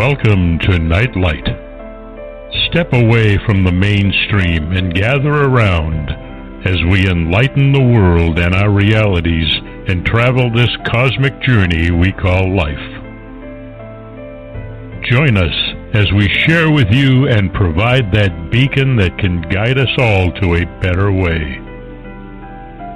Welcome to Nightlight. Step away from the mainstream and gather around as we enlighten the world and our realities and travel this cosmic journey we call life. Join us as we share with you and provide that beacon that can guide us all to a better way.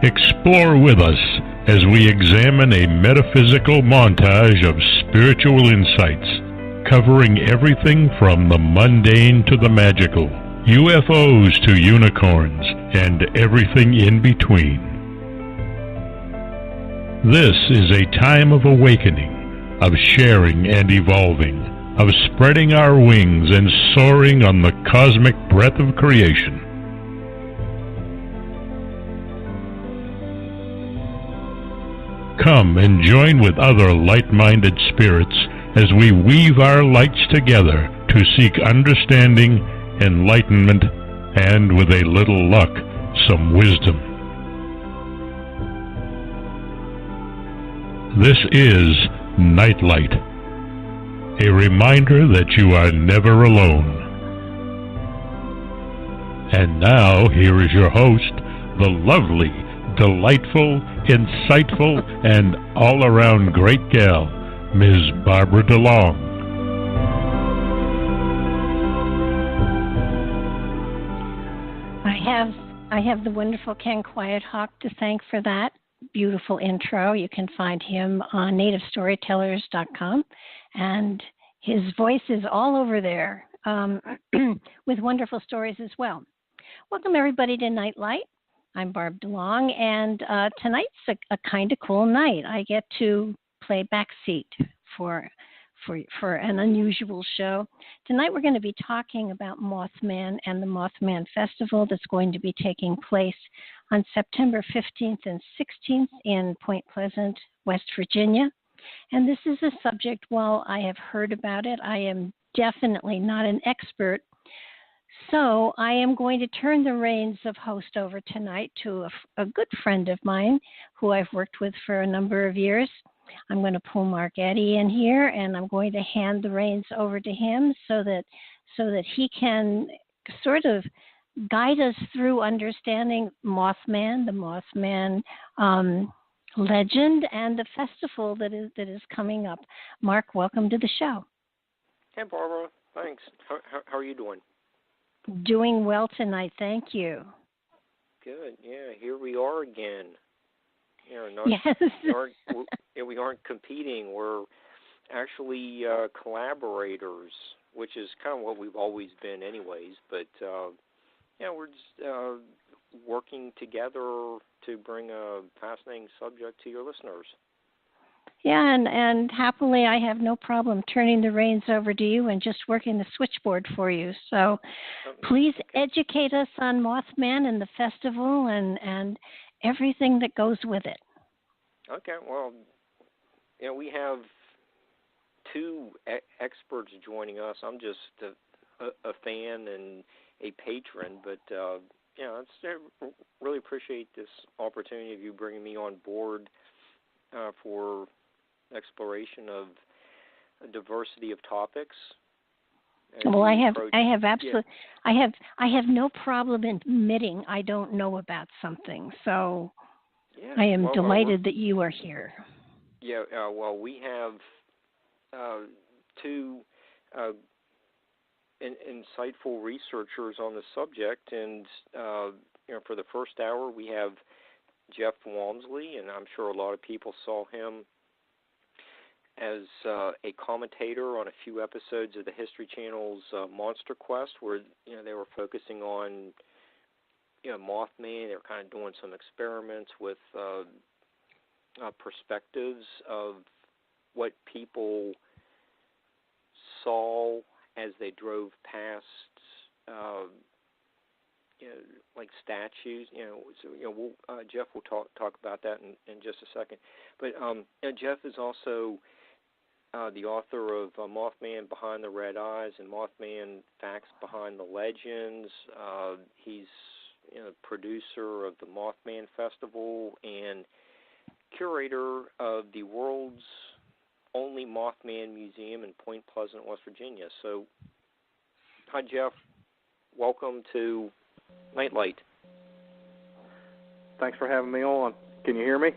Explore with us as we examine a metaphysical montage of spiritual insights, covering everything from the mundane to the magical, UFOs to unicorns, and everything in between. This is a time of awakening, of sharing and evolving, of spreading our wings and soaring on the cosmic breath of creation. Come and join with other light-minded spirits as we weave our lights together to seek understanding, enlightenment, and, with a little luck, some wisdom. This is Nightlight, a reminder that you are never alone. And now, here is your host, the lovely, delightful, insightful, and all-around great gal, Ms. Barbara DeLong. I have the wonderful Ken Quiethawk to thank for that beautiful intro. You can find him on nativestorytellers.com, and his voice is all over there with wonderful stories as well. Welcome everybody to Nightlight. I'm Barb DeLong, and tonight's a kind of cool night. I get to play backseat for an unusual show. Tonight we're going to be talking about Mothman and the Mothman Festival that's going to be taking place on September 15th and 16th in Point Pleasant, West Virginia. And this is a subject, while I have heard about it, I am definitely not an expert. So I am going to turn the reins of host over tonight to a good friend of mine who I've worked with for a number of years. I'm going to pull Mark Eddy in here, and I'm going to hand the reins over to him so that he can sort of guide us through understanding Mothman, the Mothman legend, and the festival that is coming up. Mark, welcome to the show. Hey, Barbara. Thanks. How are you doing? Doing well tonight, thank you. Good. Yeah, here we are again. Yes. We aren't competing. We're actually collaborators, which is kind of what we've always been, anyways. But we're just working together to bring a fascinating subject to your listeners. Yeah, and happily I have no problem turning the reins over to you and just working the switchboard for you. So please educate us on Mothman and the festival and everything that goes with it. Okay, well, we have two experts joining us. I'm just a fan and a patron, but I really appreciate this opportunity of you bringing me on board for exploration of a diversity of topics. Well, I have no problem admitting I don't know about something. So I am delighted that you are here. Yeah, we have two insightful researchers on the subject, and for the first hour we have Jeff WAMSLEY, and I'm sure a lot of people saw him as a commentator on a few episodes of the History Channel's Monster Quest, where they were focusing on Mothman. They were kind of doing some experiments with perspectives of what people saw as they drove past like statues, so Jeff will talk about that in just a second. But Jeff is also the author of Mothman Behind the Red Eyes and Mothman Facts Behind the Legends. He's producer of the Mothman Festival and curator of the world's only Mothman Museum in Point Pleasant, West Virginia. So, hi, Jeff. Welcome to Nightlight. Thanks for having me on. Can you hear me?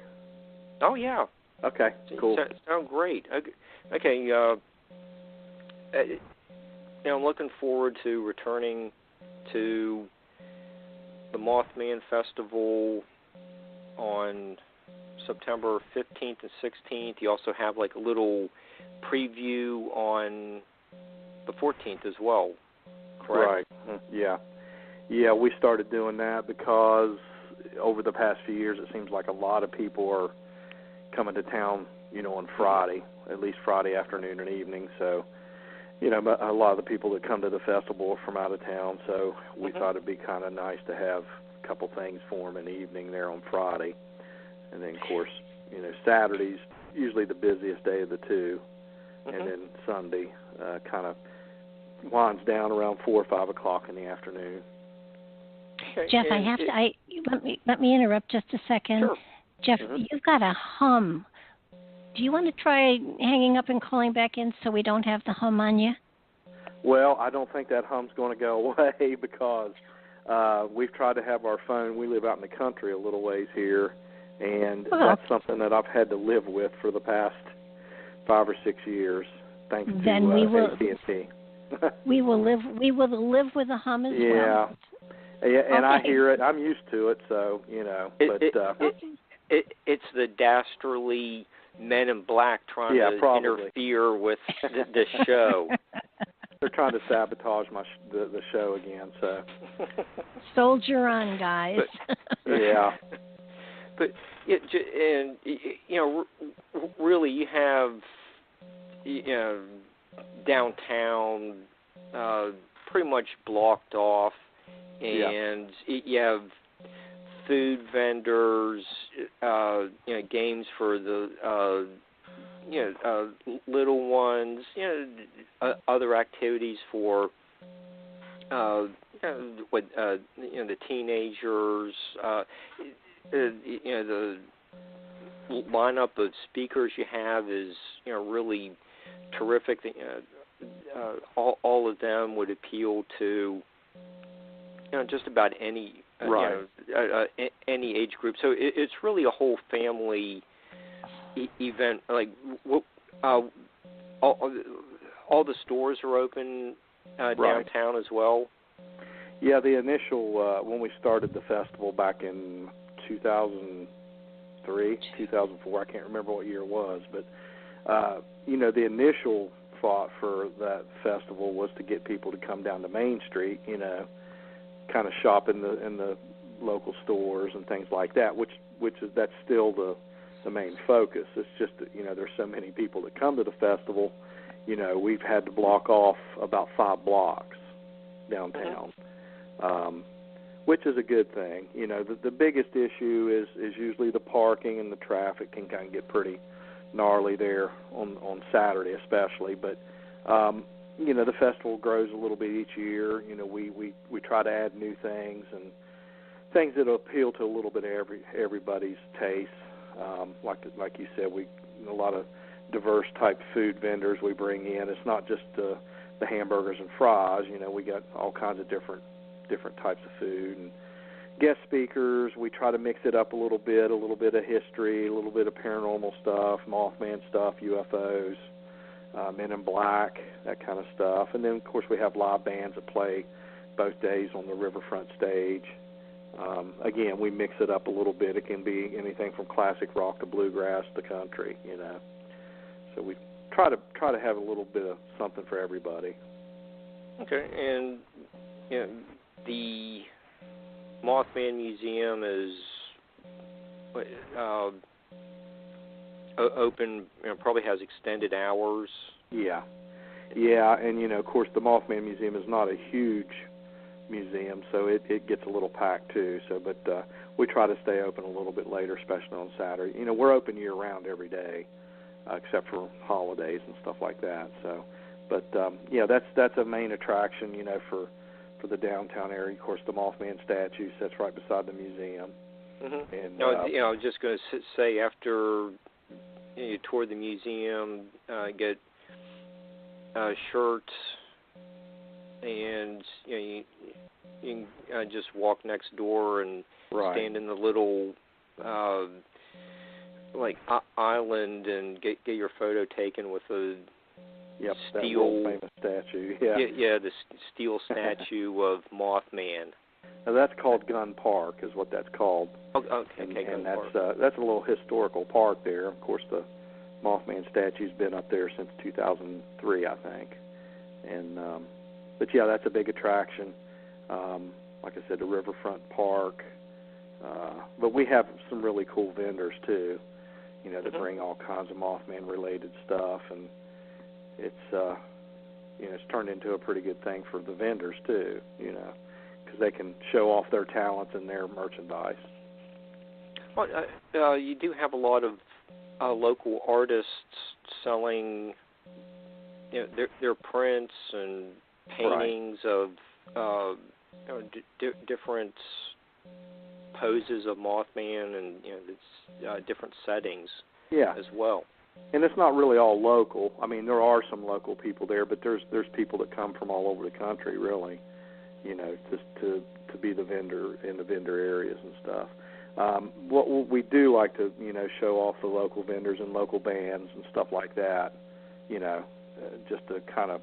Oh, yeah. Okay, cool. Sound great. Okay, I'm looking forward to returning to the Mothman Festival on September 15th and 16th. You also have like a little preview on the 14th as well, correct? Right, yeah. Yeah, we started doing that because over the past few years it seems like a lot of people are coming to town, on Friday, at least Friday afternoon and evening. So, a lot of the people that come to the festival are from out of town, so we thought it'd be kind of nice to have a couple things for them in the evening there on Friday. And then, of course, Saturday's usually the busiest day of the two, and then Sunday kind of winds down around 4 or 5 o'clock in the afternoon. Okay. Jeff, let me interrupt just a second. Sure. Jeff, you've got a hum. Do you want to try hanging up and calling back in so we don't have the hum on you? Well, I don't think that hum's going to go away because we've tried to have our phone. We live out in the country a little ways here, and that's something that I've had to live with for the past 5 or 6 years, thanks to AT&T. We will live with the hum as well. Yeah, and I hear it. I'm used to it, so it's the dastardly men in black trying to interfere with the show. They're trying to sabotage the show again. So soldier on, guys. But really, you have downtown pretty much blocked off, and you have food vendors, games for the little ones, other activities for the teenagers. The lineup of speakers you have is really terrific. All of them would appeal to just about any any age group. So it's really a whole family event. Like all the stores are open downtown as well. Yeah, the initial when we started the festival back in 2003, 2004, I can't remember what year it was, but the initial thought for that festival was to get people to come down to Main Street, kind of shop in the local stores and things like that, which is that's still the main focus. It's just that there's so many people that come to the festival. We've had to block off about 5 blocks downtown, which is a good thing. The biggest issue is usually the parking, and the traffic can kind of get pretty gnarly there on Saturday especially. But the festival grows a little bit each year. We try to add new things and things that appeal to a little bit of everybody's taste. Like you said, a lot of diverse type food vendors we bring in. It's not just the hamburgers and fries. We got all kinds of different types of food and guest speakers. We try to mix it up a little bit of history, a little bit of paranormal stuff, Mothman stuff, UFOs, Men in Black, that kind of stuff. And then, of course, we have live bands that play both days on the riverfront stage. Again, we mix it up a little bit. It can be anything from classic rock to bluegrass to country, So we try to have a little bit of something for everybody. Okay, and the Mothman Museum is open, probably has extended hours. Yeah, and of course the Mothman Museum is not a huge museum, so it gets a little packed too. So, but we try to stay open a little bit later, especially on Saturday. We're open year round every day, except for holidays and stuff like that. So, but that's a main attraction, for the downtown area. Of course, the Mothman statue sits right beside the museum. And I was just going to say, after you tour the museum, get shirts, and you can just walk next door and stand in the little island and get your photo taken with a steel that famous statue. The steel statue of Mothman. Now that's called Gun Park, is what that's called. Okay, and that's a little historical park there. Of course, the Mothman statue's been up there since 2003, I think. And but yeah, that's a big attraction. Like I said, the Riverfront Park. But we have some really cool vendors too. That bring all kinds of Mothman-related stuff, and it's it's turned into a pretty good thing for the vendors too. Because they can show off their talents and their merchandise. Well, you do have a lot of local artists selling their prints and paintings of different poses of Mothman and different settings as well. And it's not really all local. I mean, there are some local people there, but there's people that come from all over the country, really, just to be the vendor in the vendor areas and stuff. What we do like to, show off the local vendors and local bands and stuff like that, just to kind of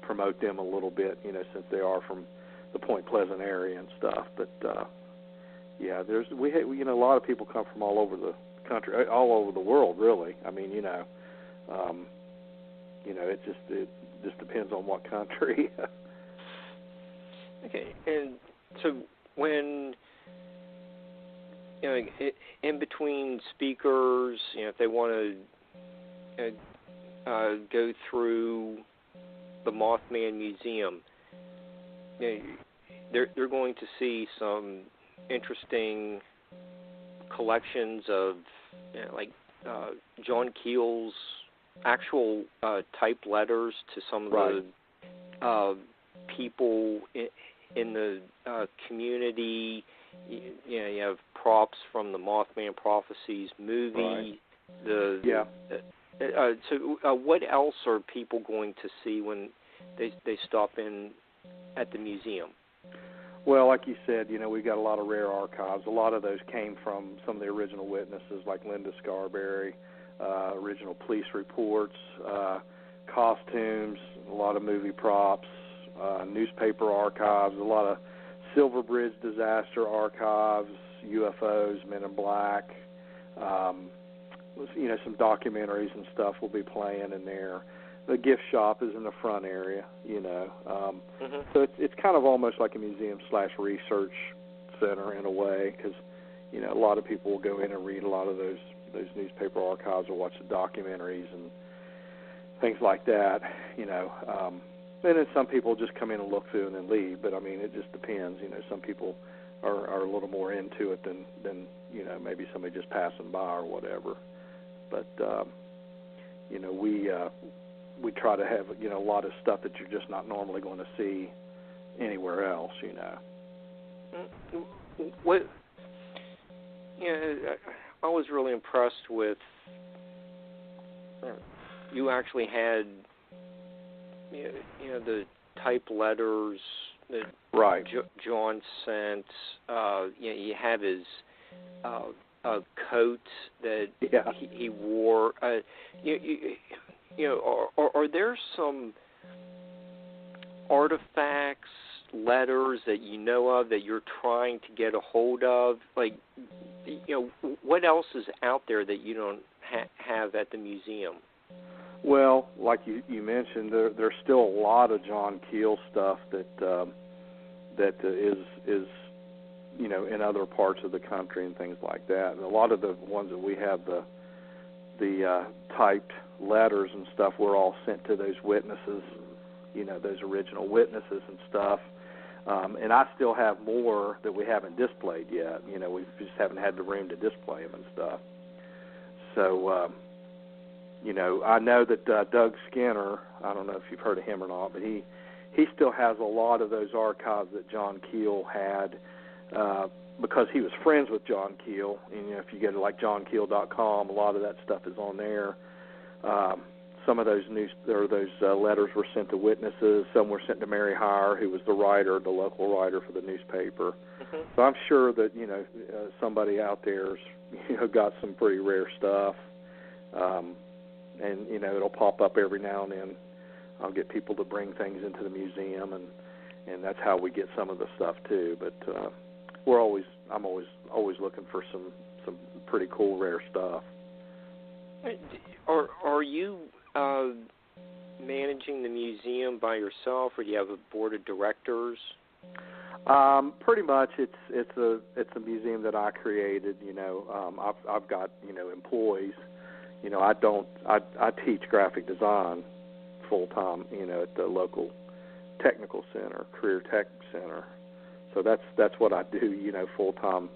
promote them a little bit, since they are from the Point Pleasant area and stuff. But a lot of people come from all over the country, all over the world, really. I mean, it just depends on what country. Okay, and so when in between speakers, if they want to go through the Mothman Museum, they're going to see some interesting collections of John Keels' actual typed letters to some of the people in the community. You have props from the Mothman Prophecies movie. So what else are people going to see when they stop in at the museum? Well, like you said, we've got a lot of rare archives. A lot of those came from some of the original witnesses, like Linda Scarberry, original police reports, costumes, a lot of movie props, newspaper archives, a lot of Silver Bridge disaster archives, UFOs, Men in Black, some documentaries and stuff will be playing in there. The gift shop is in the front area, So it's kind of almost like a museum/research center in a way, because, a lot of people will go in and read a lot of those newspaper archives or watch the documentaries and things like that, And then some people just come in and look through and then leave, but, I mean, it just depends. Some people are a little more into it than maybe somebody just passing by or whatever. But, we try to have, a lot of stuff that you're just not normally going to see anywhere else, What, I was really impressed with, you actually had, the typed letters that John sent. You have his coat that he wore. Are there some artifacts, letters that you know of that you're trying to get a hold of? What else is out there that you don't have at the museum? Well, like you mentioned, there's still a lot of John Keel stuff that is in other parts of the country and things like that. And a lot of the ones that we have, the typed letters and stuff, were all sent to those witnesses, those original witnesses and stuff. And I still have more that we haven't displayed yet. We just haven't had the room to display them and stuff. So, I know that Doug Skinner, I don't know if you've heard of him or not, but he still has a lot of those archives that John Keel had because he was friends with John Keel, and if you go to like johnkeel.com, a lot of that stuff is on there. Some of those letters were sent to witnesses. Some were sent to Mary Hire, who was the local writer for the newspaper. Mm-hmm. So I'm sure that somebody out there's got some pretty rare stuff, and it'll pop up every now and then. I'll get people to bring things into the museum, and that's how we get some of the stuff too. But I'm always looking for some pretty cool rare stuff. Are you managing the museum by yourself, or do you have a board of directors? Pretty much, it's a museum that I created. I've got employees. I teach graphic design full time. At the local technical center, Career Tech Center. So that's what I do. Full time.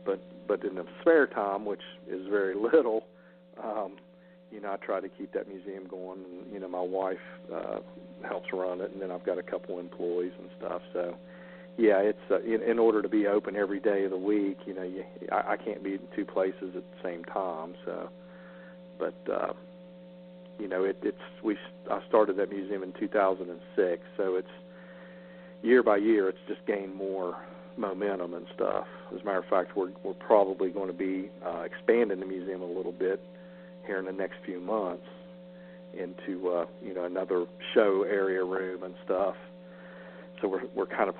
But in the spare time, which is very little, I try to keep that museum going. And, my wife helps run it, and then I've got a couple employees and stuff. So, yeah, it's in order to be open every day of the week. I can't be in two places at the same time. So, but I started that museum in 2006. So it's year by year, it's just gained more momentum and stuff. As a matter of fact, we're probably going to be expanding the museum a little bit here in the next few months into another show area room and stuff. So we're kind of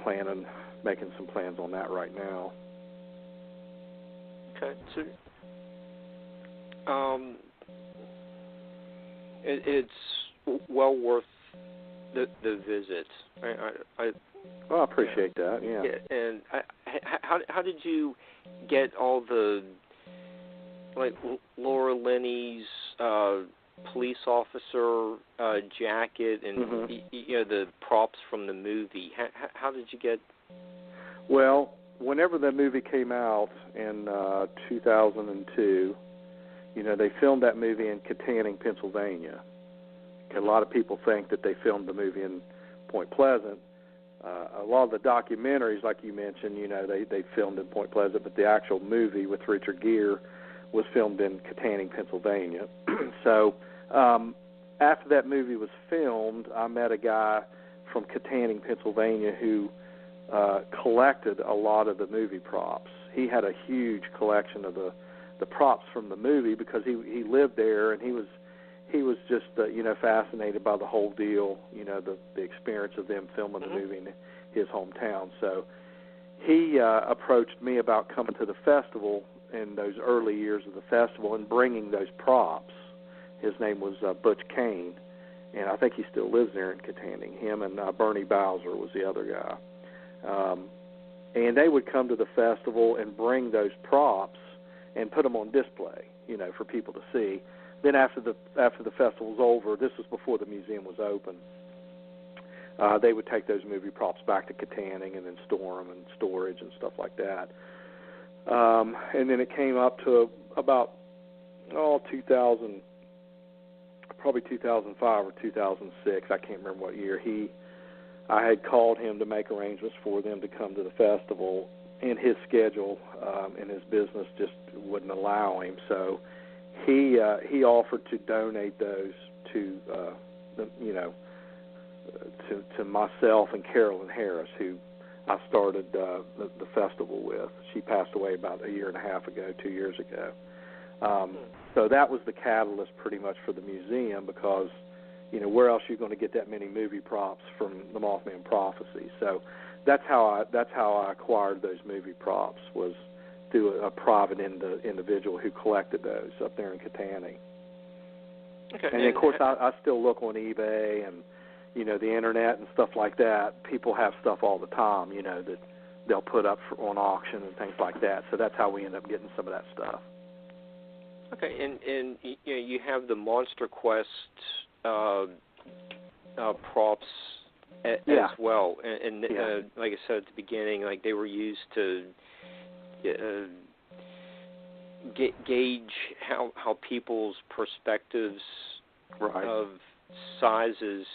making some plans on that right now. Okay, so it's well worth the visit. I appreciate that. Yeah. And how did you get all the Laura Linney's police officer jacket and the props from the movie? How did you get? Well, whenever the movie came out in 2002, they filmed that movie in Kittanning, Pennsylvania. A lot of people think that they filmed the movie in Point Pleasant. A lot of the documentaries, like you mentioned, they filmed in Point Pleasant, but the actual movie with Richard Gere was filmed in Kittanning, Pennsylvania. So after that movie was filmed, I met a guy from Kittanning, Pennsylvania, who collected a lot of the movie props. He had a huge collection of the props from the movie because he lived there, and he was just fascinated by the whole deal, the experience of them filming the movie in his hometown. So he approached me about coming to the festival in those early years of the festival and bringing those props. His name was Butch Kane, and I think he still lives there in Kittanning. Him and Bernie Bowser was the other guy. And they would come to the festival and bring those props and put them on display, for people to see. Then after the festival was over, this was before the museum was open, they would take those movie props back to Kittanning and then store them in storage and stuff like that. And then it came up to about 2000, probably 2005 or 2006. I can't remember what year. I had called him to make arrangements for them to come to the festival, and his schedule and his business just wouldn't allow him. So he offered to donate those to to myself and Carolyn Harris, who I started the festival with. She passed away about a year and a half ago, 2 years ago. So that was the catalyst pretty much for the museum, because where else are you going to get that many movie props from the Mothman Prophecy? So that's how I acquired those movie props, was through a private individual who collected those up there in Kittanning. Okay. And of course, I still look on eBay and the internet and stuff like that. People have stuff all the time, that they'll put up on auction and things like that. So that's how we end up getting some of that stuff. Okay, and you have the Monster Quest props as well, and like I said at the beginning, like they were used to gauge how people's perspectives of sizes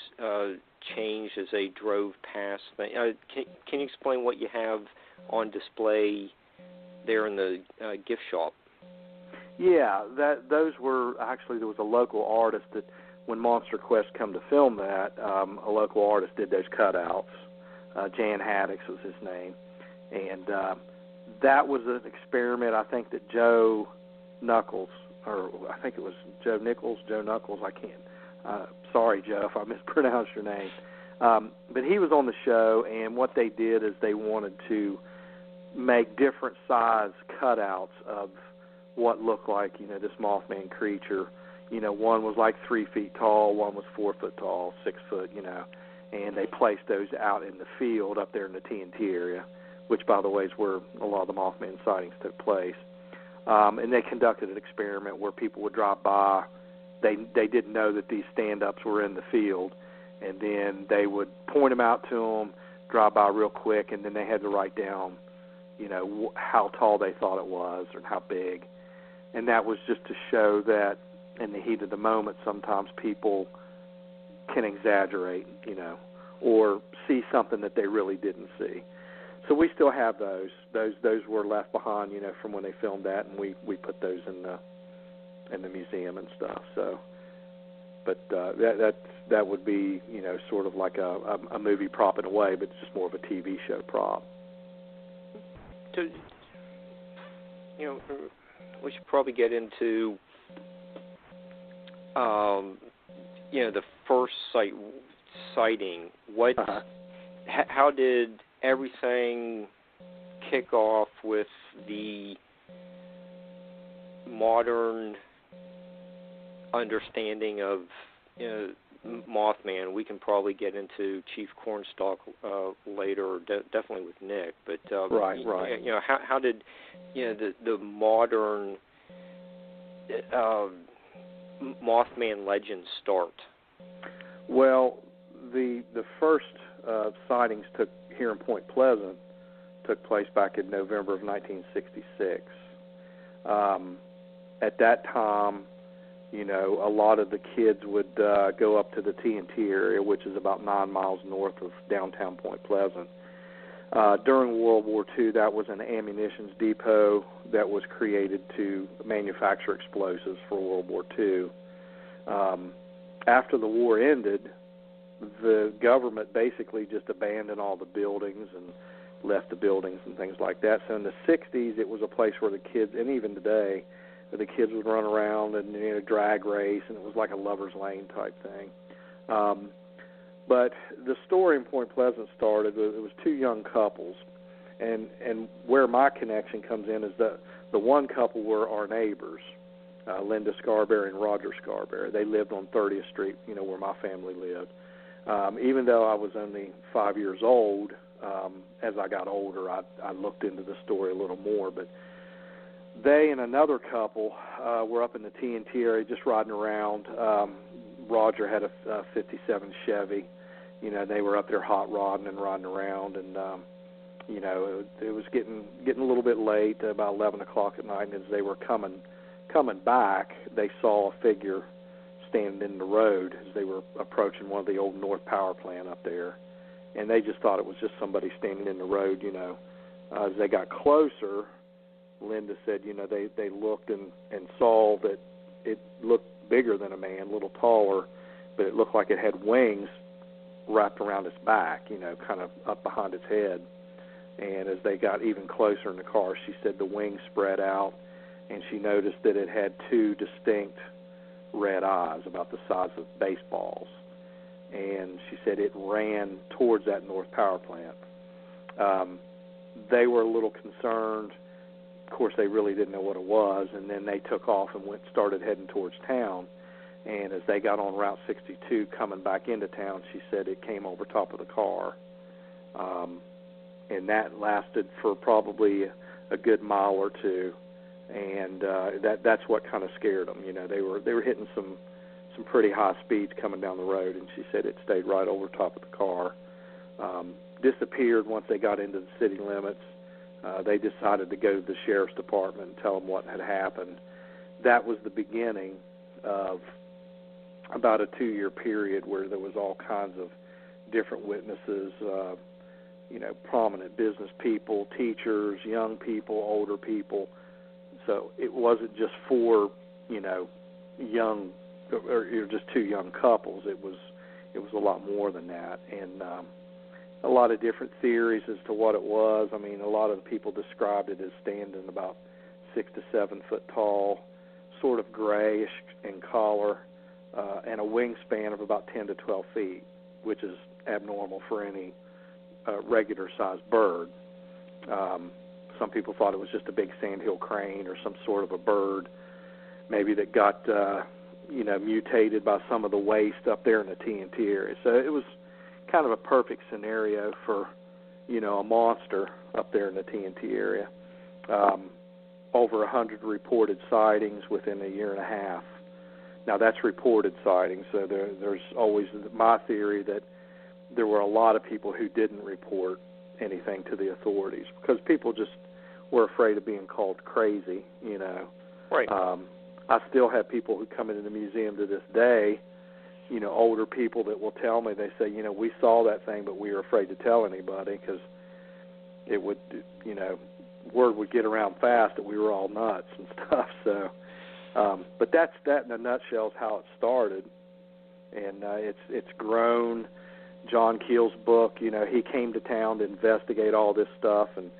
changed as they drove past. Can you explain what you have on display there in the gift shop. Yeah, those were actually, there was a local artist that when Monster Quest come to film that, a local artist did those cutouts. Jan Haddix was his name, and that was an experiment. I think that Joe Knuckles, or I think it was Joe Knuckles. I can't. Sorry, Joe, if I mispronounced your name. But he was on the show, and what they did is they wanted to make different size cutouts of what looked like, this Mothman creature. One was like 3 feet tall, one was 4 foot tall, 6 foot, and they placed those out in the field up there in the TNT area, which, by the way, is where a lot of the Mothman sightings took place. And they conducted an experiment where people would drop by. They didn't know that these stand-ups were in the field, and then they would point them out to them, drive by real quick, and then they had to write down, how tall they thought it was or how big. And that was just to show that in the heat of the moment, sometimes people can exaggerate, or see something that they really didn't see. So we still have those. Those were left behind, from when they filmed that, and we put those in the museum and stuff. So, but that would be, sort of like a movie prop in a way, but it's just more of a TV show prop. So, we should probably get into, the first sighting. What? How did everything kick off with the modern understanding of Mothman? We can probably get into Chief Cornstalk later, or definitely with Nick. But right. How did the modern Mothman legend start? Well, the first sightings here in Point Pleasant took place back in November of 1966. At that time, a lot of the kids would go up to the TNT area, which is about 9 miles north of downtown Point Pleasant. During World War II, that was an ammunition depot that was created to manufacture explosives for World War II. After the war ended, the government basically just abandoned all the buildings and left the buildings and things like that. So in the 60s, it was a place where the kids, and even today, the kids would run around and drag race, and it was like a lover's lane type thing. But the story in Point Pleasant started, it was two young couples, and where my connection comes in is that the one couple were our neighbors, Linda Scarberry and Roger Scarberry. They lived on 30th Street, where my family lived. Even though I was only 5 years old, as I got older, I looked into the story a little more. But they and another couple were up in the TNT area just riding around. Roger had a 57 Chevy. They were up there hot rodding and riding around, and it was getting a little bit late, about 11 o'clock at night. And as they were coming back, they saw a figure standing in the road as they were approaching one of the old North Power Plant up there, and they just thought it was just somebody standing in the road. As they got closer, Linda said, they looked and saw that it looked bigger than a man, a little taller, but it looked like it had wings wrapped around its back, kind of up behind its head. And as they got even closer in the car, she said the wings spread out, and she noticed that it had two distinct red eyes about the size of baseballs. And she said it ran towards that North Power Plant. They were a little concerned. Of course, they really didn't know what it was, and then they took off and started heading towards town. And as they got on Route 62 coming back into town, she said it came over top of the car. And that lasted for probably a good mile or two. And that's what kind of scared them. They were hitting some pretty high speeds coming down the road, and she said it stayed right over top of the car. Disappeared once they got into the city limits. They decided to go to the sheriff's department and tell them what had happened. That was the beginning of about a 2-year period where there was all kinds of different witnesses, prominent business people, teachers, young people, older people. So it wasn't just for, young or just two young couples. It was a lot more than that, and a lot of different theories as to what it was. I mean, a lot of the people described it as standing about 6 to 7 foot tall, sort of grayish in color, and a wingspan of about 10 to 12 feet, which is abnormal for any regular-sized bird. Some people thought it was just a big sandhill crane or some sort of a bird, maybe that got mutated by some of the waste up there in the TNT area. So it was kind of a perfect scenario for, a monster up there in the TNT area. Over 100 reported sightings within a year and a half. Now, that's reported sightings, so there's always my theory that there were a lot of people who didn't report anything to the authorities because people just were afraid of being called crazy, Right. I still have people who come into the museum to this day, older people that will tell me, they say, we saw that thing, but we were afraid to tell anybody because it would, word would get around fast that we were all nuts and stuff. So, but that in a nutshell is how it started, and it's grown. John Keels' book, he came to town to investigate all this stuff, and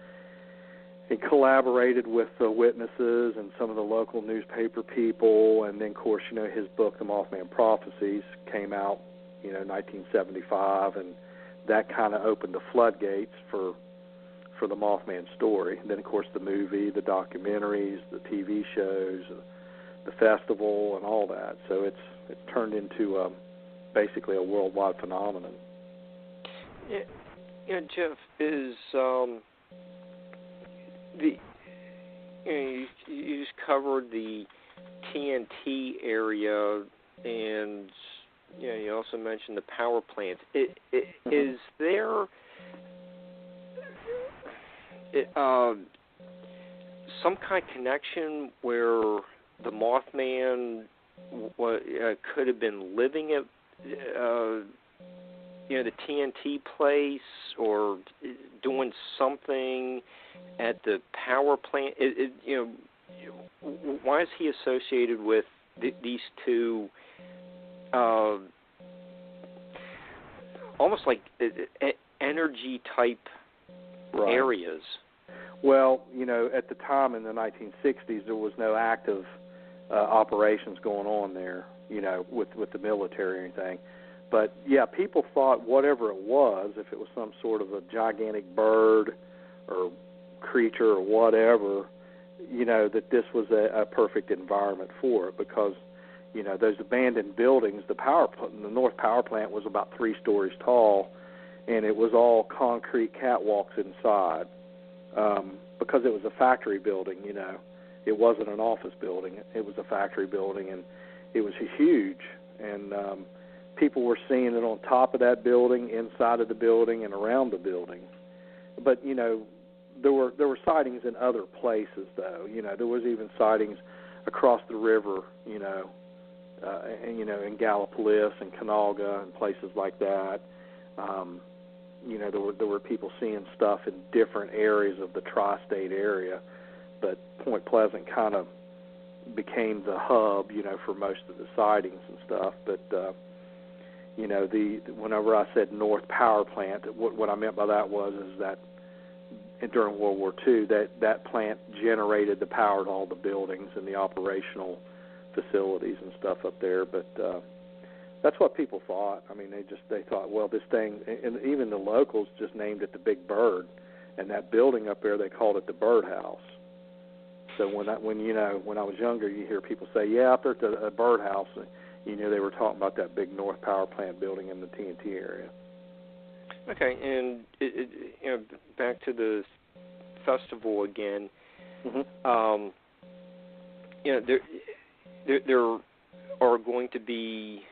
he collaborated with the witnesses and some of the local newspaper people, and then, of course, his book, The Mothman Prophecies, came out, 1975, and that kind of opened the floodgates for the Mothman story. And then, of course, the movie, the documentaries, the TV shows, the festival, and all that. So it's turned into basically a worldwide phenomenon. Yeah, Jeff, is you just covered the TNT area, and you also mentioned the power plant. Is there some kind of connection where the Mothman could have been living at the TNT place, or doing something at the power plant? Why is he associated with these two almost like energy type areas? Well, at the time in the 1960s, there was no active operations going on there, with the military or anything. But, yeah, people thought whatever it was, if it was some sort of a gigantic bird or creature or whatever, that this was a perfect environment for it because, those abandoned buildings, the North Power Plant was about 3 stories tall, and it was all concrete catwalks inside because it was a factory building, It wasn't an office building. It was a factory building, and it was huge, and people were seeing it on top of that building, inside of the building, and around the building. But, there were sightings in other places, though. There was even sightings across the river, in Gallipolis and Canalga and places like that. There were people seeing stuff in different areas of the tri-state area, but Point Pleasant kind of became the hub, for most of the sightings and stuff. But whenever I said North Power Plant, what I meant by that is that during World War II, that plant generated the power to all the buildings and the operational facilities and stuff up there. But that's what people thought. I mean, they thought, well, this thing, and even the locals just named it the Big Bird, and that building up there, they called it the Birdhouse. So when I was younger, you hear people say, yeah, up there at the Birdhouse, and they were talking about that big North Power Plant building in the TNT area. Okay, and back to the festival again. Mm-hmm. There are going to be.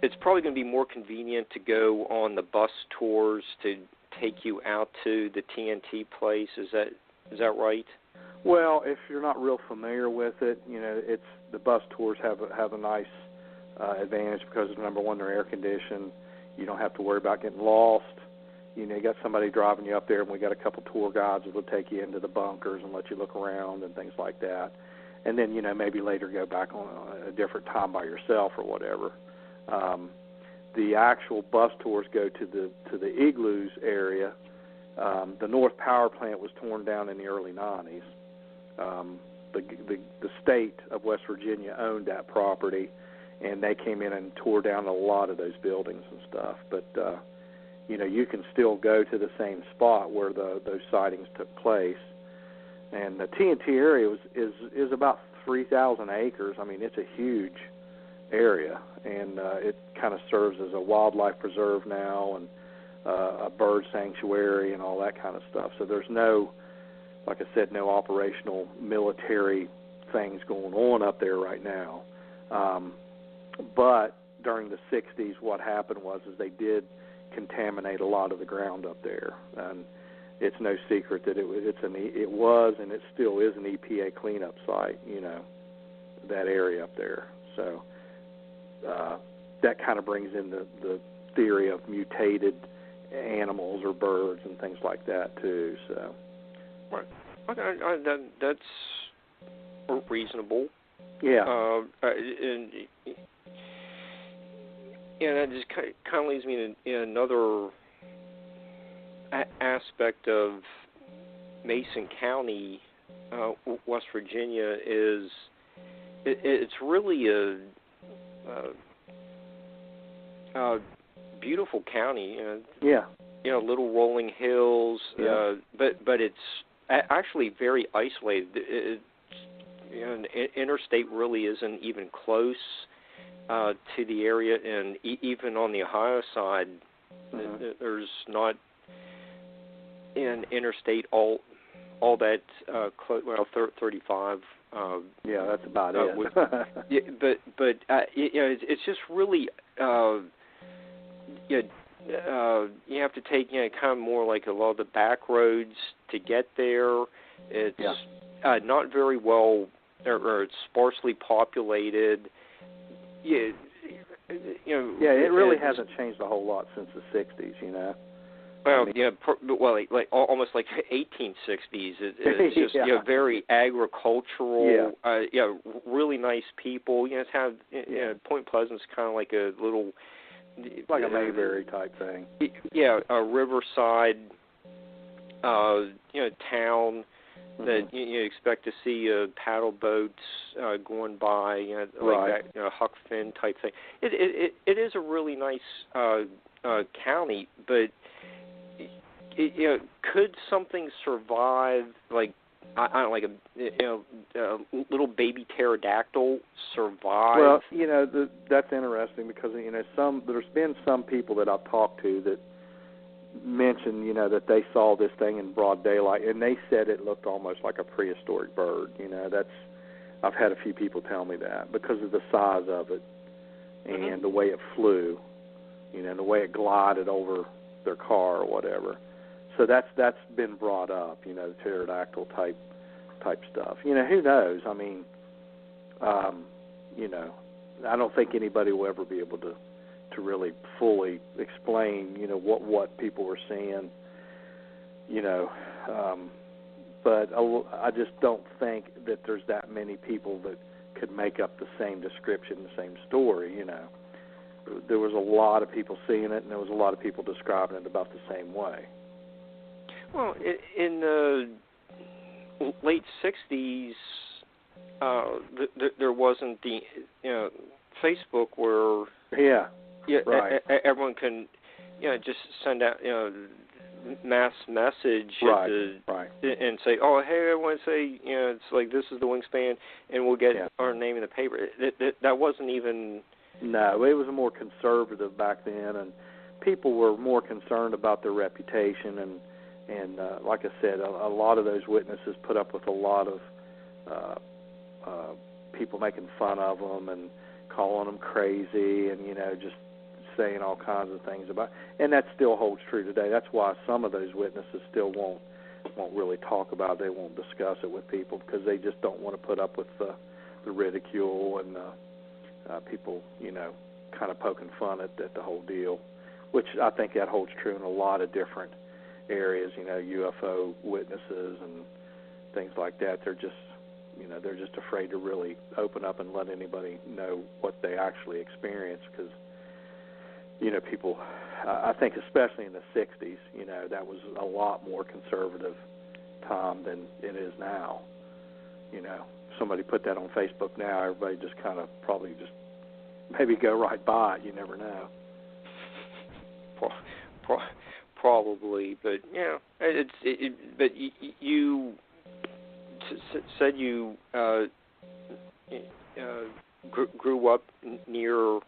It's probably going to be more convenient to go on the bus tours to take you out to the TNT place. Is that right? Well, if you're not real familiar with it, the bus tours have a nice advantage because, number one, they're air conditioned, You don't have to worry about getting lost. You know, you got somebody driving you up there, and we got a couple tour guides that will take you into the bunkers and let you look around and things like that. And then, you know, maybe later go back on a different time by yourself or whatever. The actual bus tours go to the igloos area. The North Power Plant was torn down in the early 90s. The state of West Virginia owned that property, and they came in and tore down a lot of those buildings and stuff. But you know, you can still go to the same spot where those sightings took place. And the TNT area is about 3,000 acres. I mean, it's a huge area, and it kind of serves as a wildlife preserve now and a bird sanctuary and all that kind of stuff. So there's no, like I said, no operational military things going on up there right now. But during the 60s, what happened was they contaminate a lot of the ground up there, and it's no secret that it was and it still is an EPA cleanup site. You know, that area up there. So that kind of brings in the theory of mutated animals or birds and things like that too. So, right. Okay, that's reasonable. Yeah. And that just kind of leads me in another aspect of Mason County, West Virginia. Is it's really a beautiful county. Yeah. You know, little rolling hills. Yeah. But it's actually very isolated. Interstate really isn't even close to the area, and even on the Ohio side, there's not an interstate all that close. Well, 35. Yeah, that's about it. But it's just really you have to take kind of more like a lot of the back roads to get there. It's not very well, or it's sparsely populated. Yeah, it really hasn't changed a whole lot since the 60s, you know. Well, like almost like 1860s. It's just very agricultural. Really nice people. It's have Point Pleasant's kind of like a little, like a Mayberry type thing. Yeah, a riverside, town. That you expect to see paddle boats going by, like that Huck Finn type thing. It is a really nice county, but could something survive? Like I don't know, like a little baby pterodactyl survive? Well, that's interesting because there's been some people that I've talked to that mentioned, that they saw this thing in broad daylight, and they said it looked almost like a prehistoric bird. I've had a few people tell me that because of the size of it and the way it flew, the way it glided over their car or whatever. So that's been brought up, the pterodactyl type stuff. Who knows? I mean, I don't think anybody will ever be able to really fully explain, what people were seeing, but I just don't think that there's that many people that could make up the same description, the same story, There was a lot of people seeing it, and there was a lot of people describing it about the same way. Well, in the late 60s, there wasn't the, Facebook where... right. Everyone can, just send out, mass message and say, oh, hey, I want to say, it's like this is the wingspan, and we'll get our name in the paper. That wasn't even... No, it was more conservative back then, and people were more concerned about their reputation, and like I said, a lot of those witnesses put up with a lot of people making fun of them and calling them crazy, and just saying all kinds of things about, and that still holds true today. That's why some of those witnesses still won't really talk about it. They won't discuss it with people because they just don't want to put up with the ridicule and people, kind of poking fun at the whole deal. which I think that holds true in a lot of different areas. UFO witnesses and things like that. They're just afraid to really open up and let anybody know what they actually experience, because people, I think especially in the 60s, that was a lot more conservative time than it is now. Somebody put that on Facebook now, everybody just kind of probably just maybe go right by it. You never know. Probably, but but you said you grew up near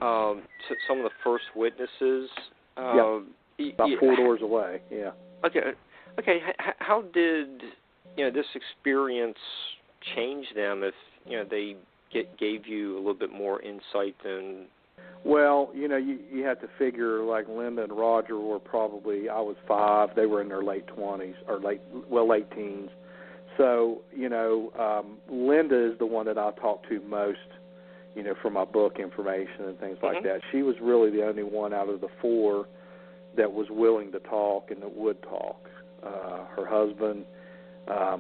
some of the first witnesses. About 4 doors away. Yeah. Okay. How did this experience change them? If they gave you a little bit more insight than. Well, you have to figure, like Linda and Roger were probably, I was 5, they were in their late 20s, or late teens. So, Linda is the one that I talk to most, for my book information and things like that. She was really the only one out of the 4 that was willing to talk and that would talk. Her husband, I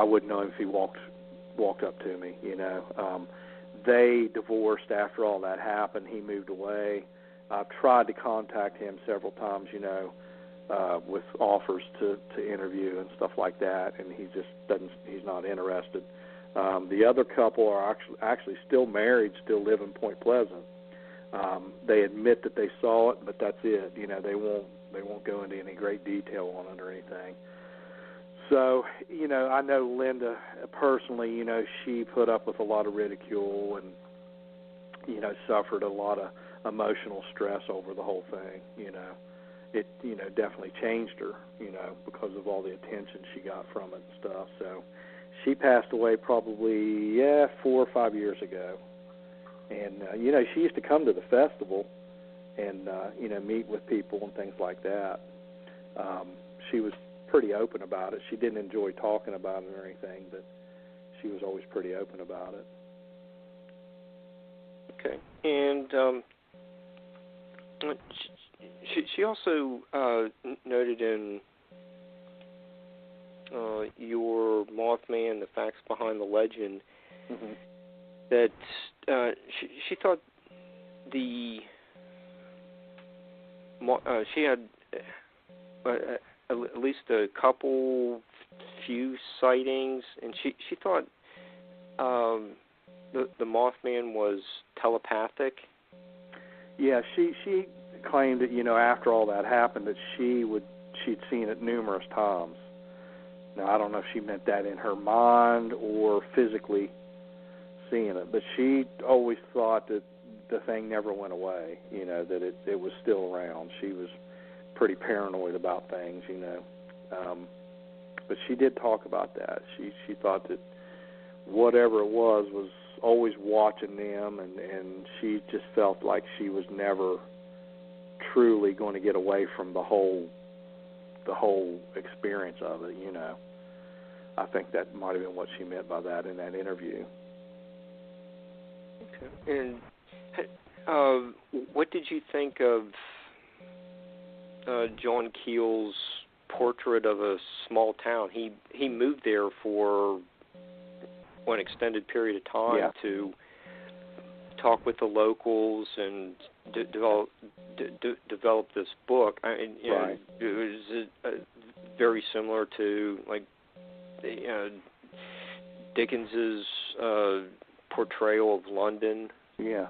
wouldn't know if he walked up to me, They divorced after all that happened. He moved away. I've tried to contact him several times, with offers to interview and stuff like that, and he just doesn't. He's not interested. The other couple are actually still married, still live in Point Pleasant. They admit that they saw it, but that's it. They won't go into any great detail on it or anything. So, I know Linda personally, she put up with a lot of ridicule and, suffered a lot of emotional stress over the whole thing, It, definitely changed her, because of all the attention she got from it and stuff. So she passed away probably, 4 or 5 years ago. And, she used to come to the festival and, meet with people and things like that. She was pretty open about it. She didn't enjoy talking about it or anything, but she was always pretty open about it. Okay. And she also noted in your Mothman, The Facts Behind the Legend, that she thought she had at least a few sightings, and she thought the Mothman was telepathic. Yeah, she claimed that after all that happened that she'd seen it numerous times. Now I don't know if she meant that in her mind or physically seeing it, but she always thought that the thing never went away. That it was still around. She was pretty paranoid about things, but she did talk about that. She thought that whatever it was always watching them, and she just felt like she was never truly going to get away from the whole experience of it. I think that might have been what she meant by that in that interview. Okay. And what did you think of John Keels' portrait of a small town? He moved there for an extended period of time to talk with the locals and develop this book. I mean, right. It was very similar to Dickens's portrayal of London. Yeah.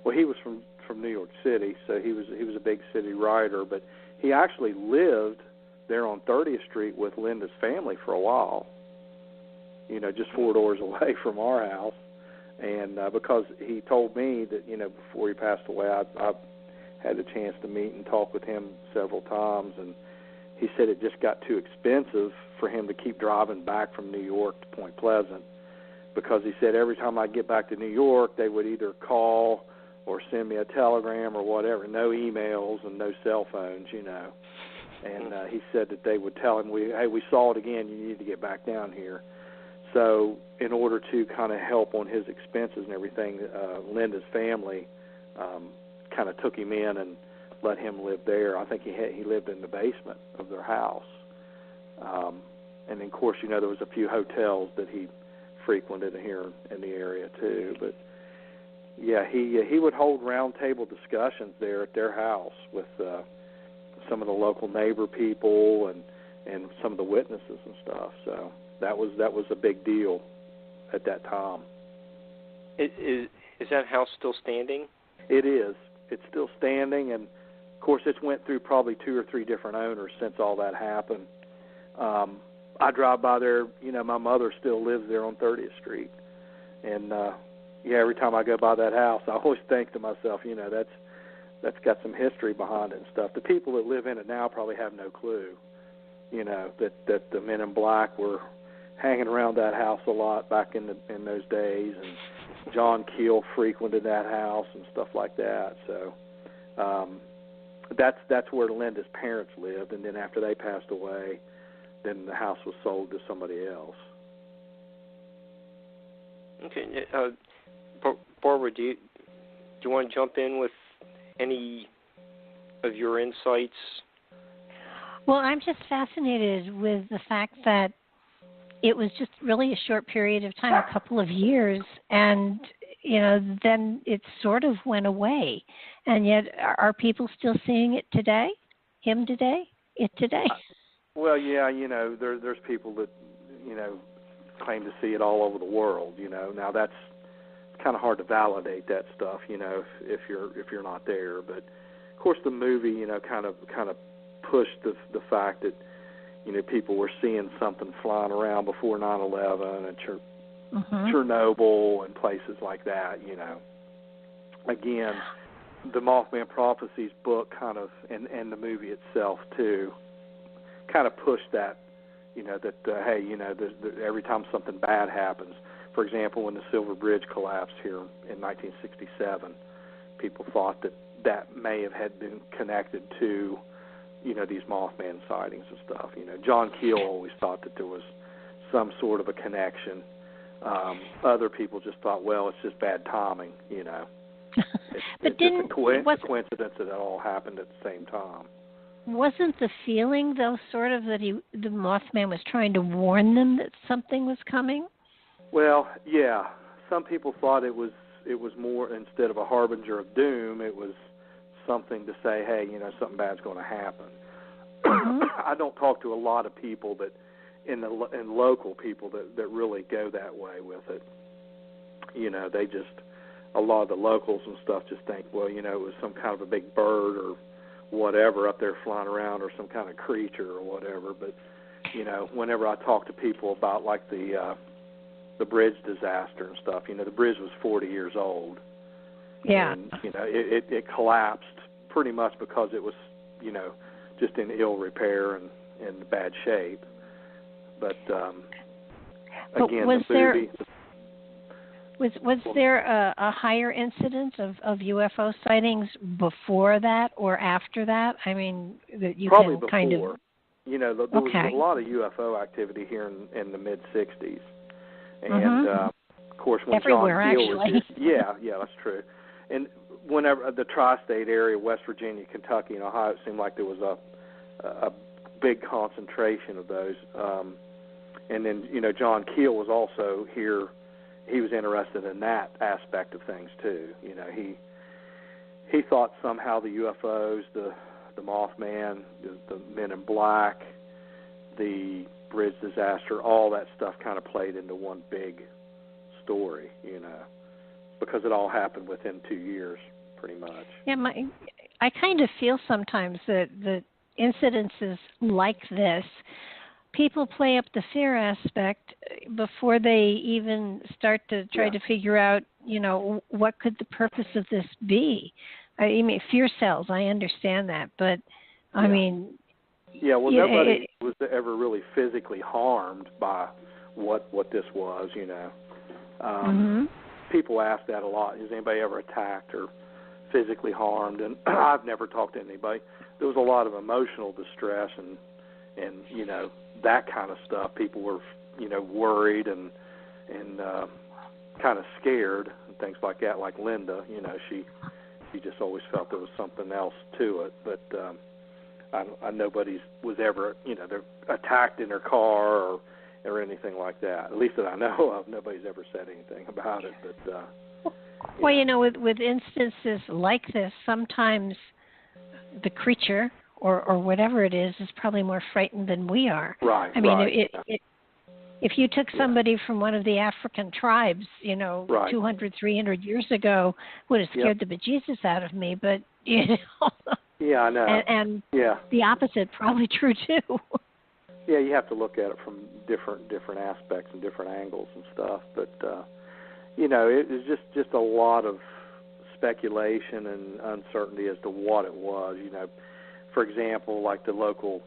Well, he was from New York City, so he was a big city writer, but he actually lived there on 30th Street with Linda's family for a while, just 4 doors away from our house. And because he told me that, before he passed away, I had the chance to meet and talk with him several times, and he said it just got too expensive for him to keep driving back from New York to Point Pleasant, because he said every time I get back to New York, they would either call or send me a telegram or whatever, no emails and no cell phones, And he said that they would tell him, hey, we saw it again, you need to get back down here. So in order to kind of help on his expenses and everything, Linda's family kind of took him in and let him live there. I think he lived in the basement of their house. And then, of course, there was a few hotels that he frequented here in the area too. But yeah, he would hold roundtable discussions there at their house with some of the local neighbor people and some of the witnesses and stuff. So that was a big deal at that time. Is that house still standing? It is. It's still standing, and of course, it's went through probably 2 or 3 different owners since all that happened. I drive by there. My mother still lives there on 30th Street, and every time I go by that house, I always think to myself, that's got some history behind it and stuff. The people that live in it now probably have no clue, that the men in black were hanging around that house a lot back in those days, and John Keel frequented that house and stuff like that. So that's where Linda's parents lived, and then after they passed away, then the house was sold to somebody else. Okay, Barbara, do you want to jump in with any of your insights? Well, I'm just fascinated with the fact that it was just really a short period of time, a couple of years, and then it sort of went away. And yet, are people still seeing it today? Him today? It today? Well, yeah, there's people that claim to see it all over the world. Now that's kind of hard to validate that stuff. If you're not there. But of course, the movie kind of pushed the fact that people were seeing something flying around before 9/11 and Chernobyl and places like that. Again, the Mothman Prophecies book kind of and the movie itself too kind of pushed that. Every time something bad happens. For example, when the Silver Bridge collapsed here in 1967, people thought that may have had been connected to, these Mothman sightings and stuff. John Keel always thought that there was some sort of a connection. Other people just thought, well, it's just bad timing, It's just a coincidence that it all happened at the same time. Wasn't the feeling, though, sort of that the Mothman was trying to warn them that something was coming? Well, yeah. Some people thought it was more, instead of a harbinger of doom, it was something to say, hey, something bad's going to happen. I don't talk to a lot of people that, in local people that really go that way with it. They just, a lot of the locals and stuff just think, well, it was some kind of a big bird or whatever up there flying around, or some kind of creature or whatever. But whenever I talk to people about like the bridge disaster and stuff, the bridge was 40 years old. Yeah. And it collapsed pretty much because it was just in ill repair and in bad shape. But again, was the movie. Was there a higher incidence of UFO sightings before that or after that? I mean, that you probably can before. kind of. There was a lot of UFO activity here in the mid '60s, and of course when everywhere, John Keel was actually. yeah, that's true. And whenever the tri-state area, West Virginia, Kentucky, and Ohio, it seemed like there was a big concentration of those. And then John Keel was also here. He was interested in that aspect of things too. He thought somehow the UFOs, the Mothman, the Men in Black, the bridge disaster, all that stuff kind of played into one big story, because it all happened within 2 years, pretty much. Yeah, I kind of feel sometimes that the incidences like this, people play up the fear aspect before they even start to try to figure out, what could the purpose of this be? I mean, fear sells, I understand that, but I mean... Yeah, well, nobody was ever really physically harmed by what this was, People ask that a lot. Has anybody ever attacked or physically harmed? And I've never talked to anybody. There was a lot of emotional distress and that kind of stuff. People were, worried and kind of scared and things like that. Like Linda, She just always felt there was something else to it. But nobody was ever, they're attacked in their car or anything like that. At least that I know of. Nobody's ever said anything about it. But well, with instances like this, sometimes the creature or whatever it is probably more frightened than we are. Right. I mean, if you took somebody from one of the African tribes, 200, 300 years ago, would have scared the bejesus out of me. But yeah, I know. And the opposite probably true too. Yeah, you have to look at it from different aspects and different angles and stuff. But it was just a lot of speculation and uncertainty as to what it was. For example, like the local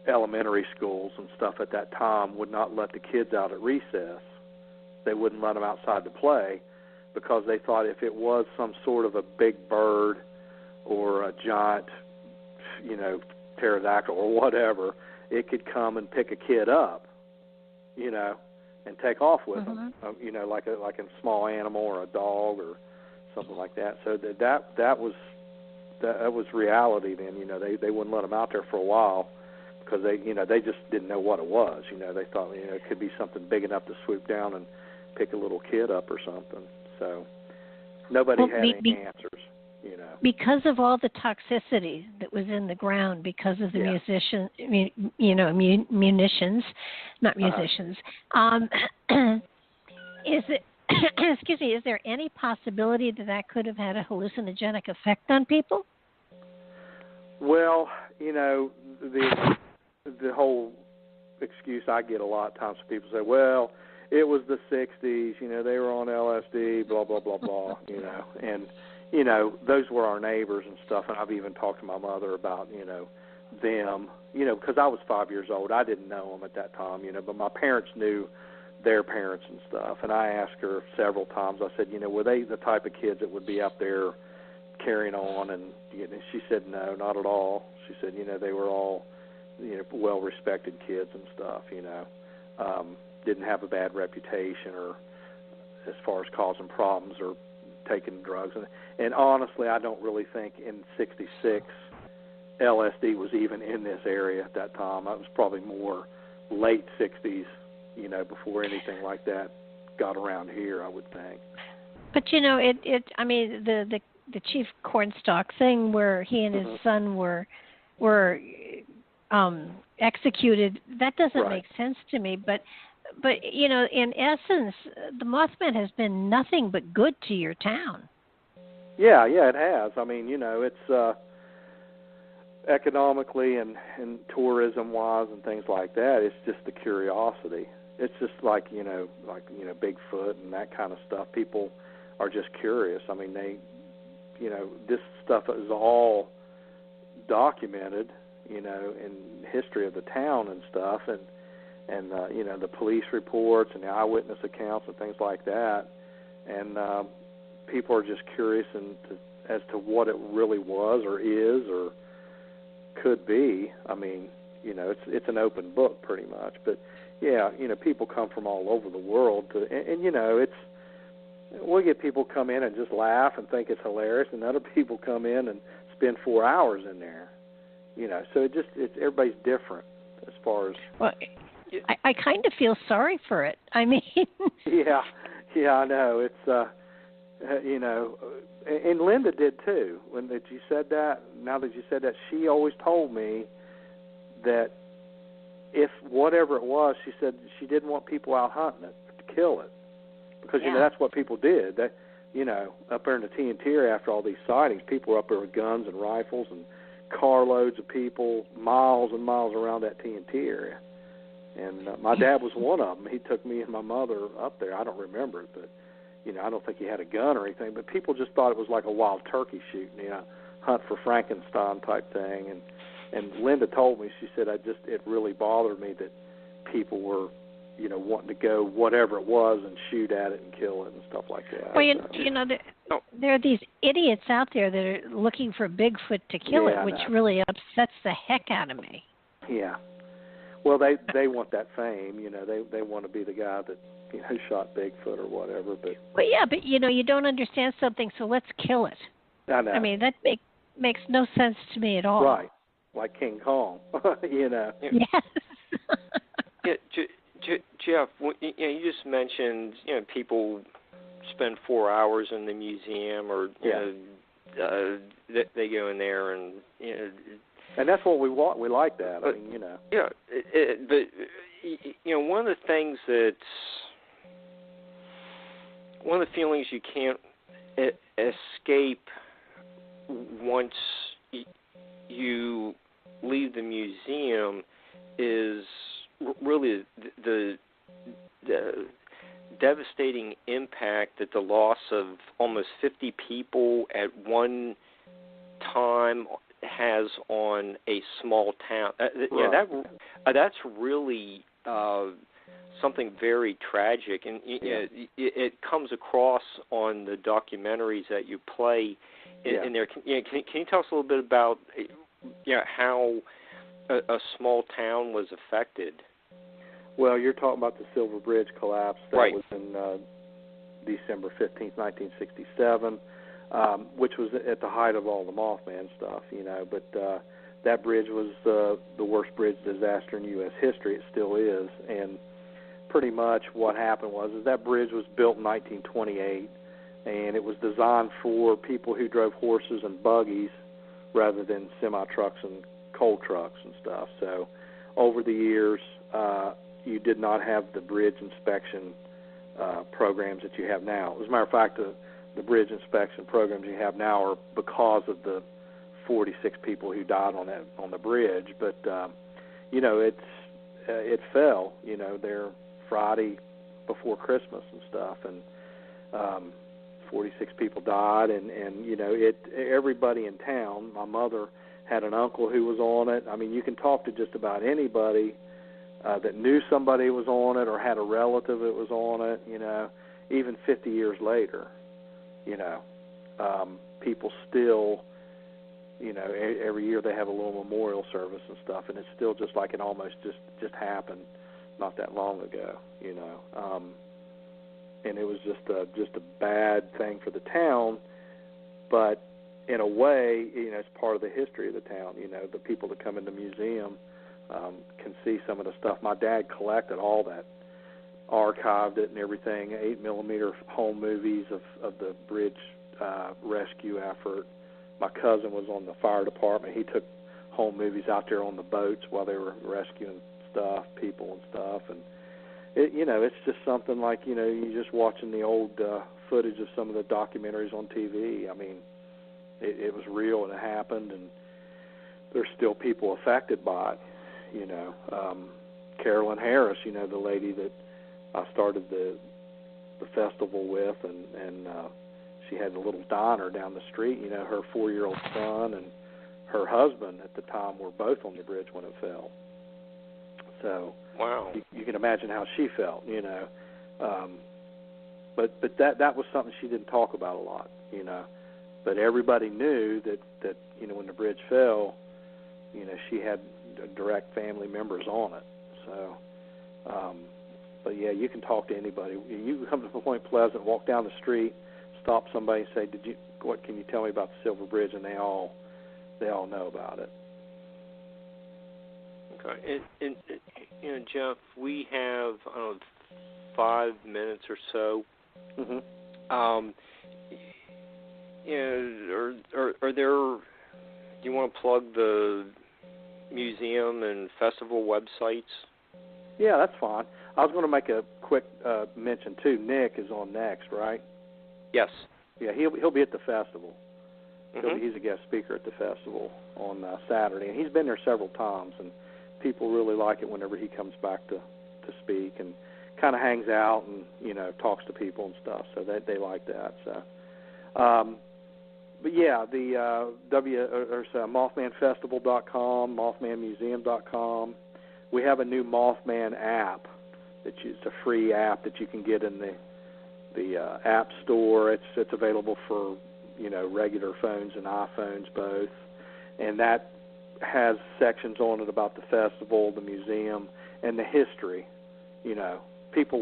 elementary schools and stuff at that time would not let the kids out at recess. They wouldn't let them outside to play because they thought if it was some sort of a big bird or a giant, pterodactyl or whatever, it could come and pick a kid up, and take off with them, like a small animal or a dog or something like that. So that was reality then. They wouldn't let them out there for a while because they just didn't know what it was. They thought it could be something big enough to swoop down and pick a little kid up or something. So nobody had any answers. Because of all the toxicity that was in the ground, because of the munitions, not musicians. Is it? Excuse me. Is there any possibility that could have had a hallucinogenic effect on people? Well, the whole excuse I get a lot of times when people say, "Well, it was the '60s. They were on LSD, blah blah blah blah." And those were our neighbors and stuff, and I've even talked to my mother about, them, because I was 5 years old. I didn't know them at that time, but my parents knew their parents and stuff, and I asked her several times, I said, were they the type of kids that would be up there carrying on? And she said, no, not at all. She said, they were all, well-respected kids and stuff, didn't have a bad reputation or as far as causing problems or taking drugs. And honestly, I don't really think in '66 LSD was even in this area at that time. It was probably more late '60s, before anything like that got around here, I would think. But I mean, the Chief Cornstalk thing where he and his son were executed, that doesn't make sense to me. But in essence, the Mothman has been nothing but good to your town. Yeah, it has. I mean, it's economically and tourism-wise and things like that. It's just the curiosity. It's just like Bigfoot and that kind of stuff. People are just curious. I mean, this stuff is all documented, in history of the town and stuff, and the police reports and the eyewitness accounts and things like that, and people are just curious as to what it really was or is or could be. I mean, it's an open book pretty much, but people come from all over the world and we'll get people come in and just laugh and think it's hilarious, and other people come in and spend 4 hours in there, so it's everybody's different as far as. Well, I kind of feel sorry for it. I mean. Yeah, I know. It's, and Linda did too. When you said that, now that you said that, she always told me that if whatever it was, she said she didn't want people out hunting it to kill it, because that's what people did. That up there in the TNT area after all these sightings, people were up there with guns and rifles and carloads of people, miles and miles around that TNT area. And my dad was one of them. He took me and my mother up there. I don't remember it, but I don't think he had a gun or anything. But people just thought it was like a wild turkey shooting, hunt for Frankenstein type thing. And Linda told me, she said, it really bothered me that people were, wanting to go whatever it was and shoot at it and kill it and stuff like that. Well, there are these idiots out there that are looking for Bigfoot to kill it, which really upsets the heck out of me. Yeah. Well, they want that fame, they want to be the guy that shot Bigfoot or whatever. But you don't understand something, so let's kill it. I know. I mean, that makes no sense to me at all. Right, like King Kong, you know. Yes. Yeah, Jeff, you just mentioned people spend 4 hours in the museum, or they go in there and and that's what we want. We like that. I mean, Yeah, but one of the things one of the feelings you can't escape once you leave the museum is really the devastating impact that the loss of almost 50 people at one time has on a small town. That's really something very tragic, and it comes across on the documentaries that you play in there. Can you tell us a little bit about how a small town was affected? Well, you're talking about the Silver Bridge collapse. That right. was in December 15th, 1967, which was at the height of all the Mothman stuff, But that bridge was the worst bridge disaster in U.S. history. It still is. And pretty much what happened was that bridge was built in 1928, and it was designed for people who drove horses and buggies rather than semi-trucks and coal trucks and stuff. So over the years, you did not have the bridge inspection programs that you have now. As a matter of fact, the bridge inspection programs you have now are because of the 46 people who died on the bridge. But it fell. There Friday before Christmas and stuff, and 46 people died, and everybody in town. My mother had an uncle who was on it. I mean, you can talk to just about anybody that knew somebody was on it or had a relative that was on it, even 50 years later, people still, every year they have a little memorial service and stuff, and it's still just like it almost just happened not that long ago, and it was just a bad thing for the town, but in a way, it's part of the history of the town. The people that come in the museum can see some of the stuff. My dad collected all that, archived it and everything, 8mm home movies of the bridge rescue effort. My cousin was on the fire department. He took home movies out there on the boats while they were rescuing people and stuff. And, it's just something like, you're just watching the old footage of some of the documentaries on TV. I mean, it was real and it happened, and there's still people affected by it. Carolyn Harris, the lady that I started the festival with, and she had a little diner down the street. Her 4-year-old son and her husband at the time were both on the bridge when it fell. So wow, you can imagine how she felt. But that was something she didn't talk about a lot. But everybody knew that when the bridge fell, she had direct family members on it. So, but yeah, you can talk to anybody. You can come to Point Pleasant, walk down the street, stop somebody, and say, what can you tell me about the Silver Bridge? And they all know about it. Okay, and Jeff, we have 5 minutes or so. Mm-hmm. Are there? Do you want to plug the museum and festival websites? Yeah, that's fine. I was going to make a quick mention too. Nick is on next, right? Yes. Yeah, he'll be at the festival. Mm-hmm. He's a guest speaker at the festival on Saturday, and he's been there several times, and people really like it whenever he comes back to speak and kind of hangs out and talks to people and stuff. So they like that. So, but yeah, the MothmanFestival.com, MothmanMuseum.com. We have a new Mothman app. It's a free app that you can get in the App Store. It's available for regular phones and iPhones both, and that has sections on it about the festival, the museum, and the history. People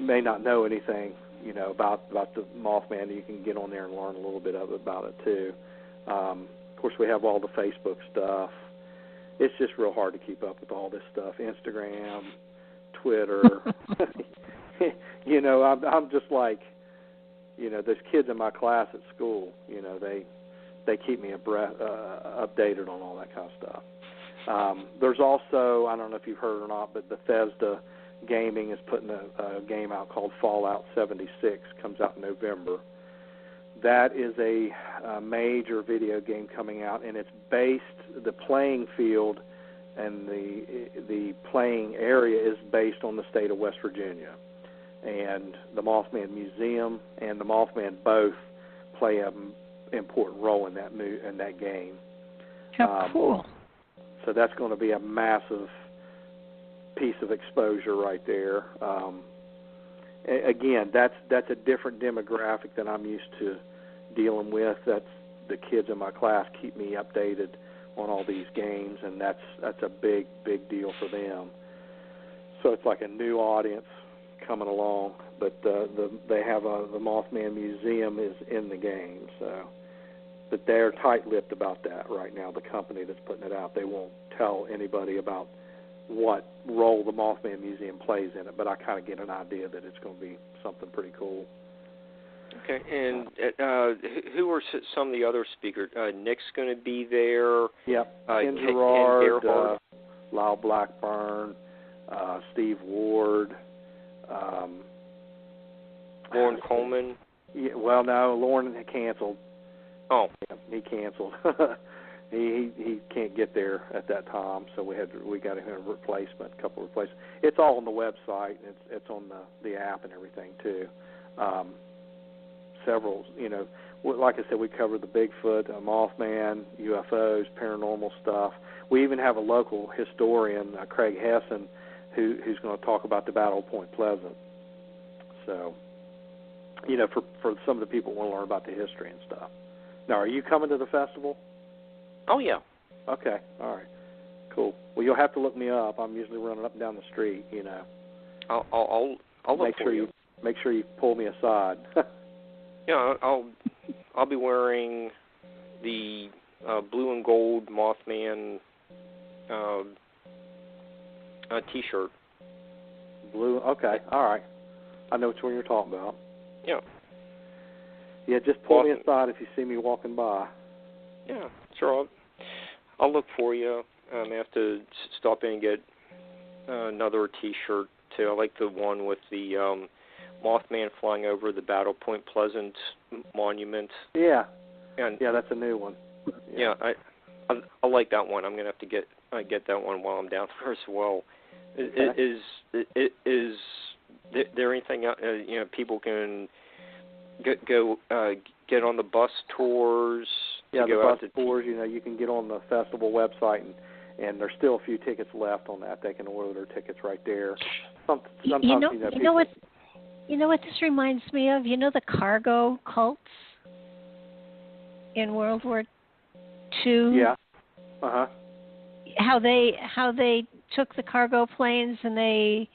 may not know anything about the Mothman. You can get on there and learn a little bit about it too. Of course, we have all the Facebook stuff. It's just real hard to keep up with all this stuff. Instagram, Twitter. I'm just like, those kids in my class at school. They keep me updated on all that kind of stuff. There's also, I don't know if you've heard or not, but Bethesda Gaming is putting a game out called Fallout 76. Comes out in November. That is a major video game coming out, and it's based, the playing field and the playing area is based on the state of West Virginia. And the Mothman Museum and the Mothman both play an important role in that game. How cool. So that's going to be a massive piece of exposure right there. Again, that's a different demographic than I'm used to dealing with. That's the kids in my class keep me updated on all these games, and that's a big deal for them. So it's like a new audience coming along, but they have the Mothman Museum is in the game, so. But they're tight-lipped about that right now, the company that's putting it out. They won't tell anybody about what role the Mothman Museum plays in it, but I kind of get an idea that it's going to be something pretty cool. Okay, and who are some of the other speakers? Nick's going to be there. Yep, Ken Gerard, Lyle Blackburn, Steve Ward, Lauren Coleman. Yeah, well, no, Lauren canceled. Oh, yeah, he canceled. he can't get there at that time, so we got him a replacement, a couple of replacements. It's all on the website. It's on the app and everything too. Several, like I said, we covered the Bigfoot, Mothman, UFOs, paranormal stuff. We even have a local historian, Craig Hessen, who's going to talk about the Battle of Point Pleasant. So, for some of the people who want to learn about the history and stuff. Now, are you coming to the festival? Oh, yeah. Okay, all right, cool. Well, you'll have to look me up. I'm usually running up and down the street, I'll look for you. Make sure you pull me aside. Yeah, I'll be wearing the blue and gold Mothman T-shirt. Blue. Okay, all right. I know which one you're talking about. Yeah. Yeah, just pull me aside if you see me walking by. Yeah, sure. I'll look for you. I have to stop in and get another T-shirt too. I like the one with the Mothman flying over the Battle Point Pleasant monument. Yeah. And yeah, that's a new one. Yeah, I like that one. I'm gonna have to get that one while I'm down there as well. Okay. Is there anything people can go get on the bus tours? Yeah, to the go bus tours. You can get on the festival website, and there's still a few tickets left on that. They can order their tickets right there. Sometimes You know what this reminds me of? The cargo cults in World War II? Yeah. Uh-huh. How they took the cargo planes and they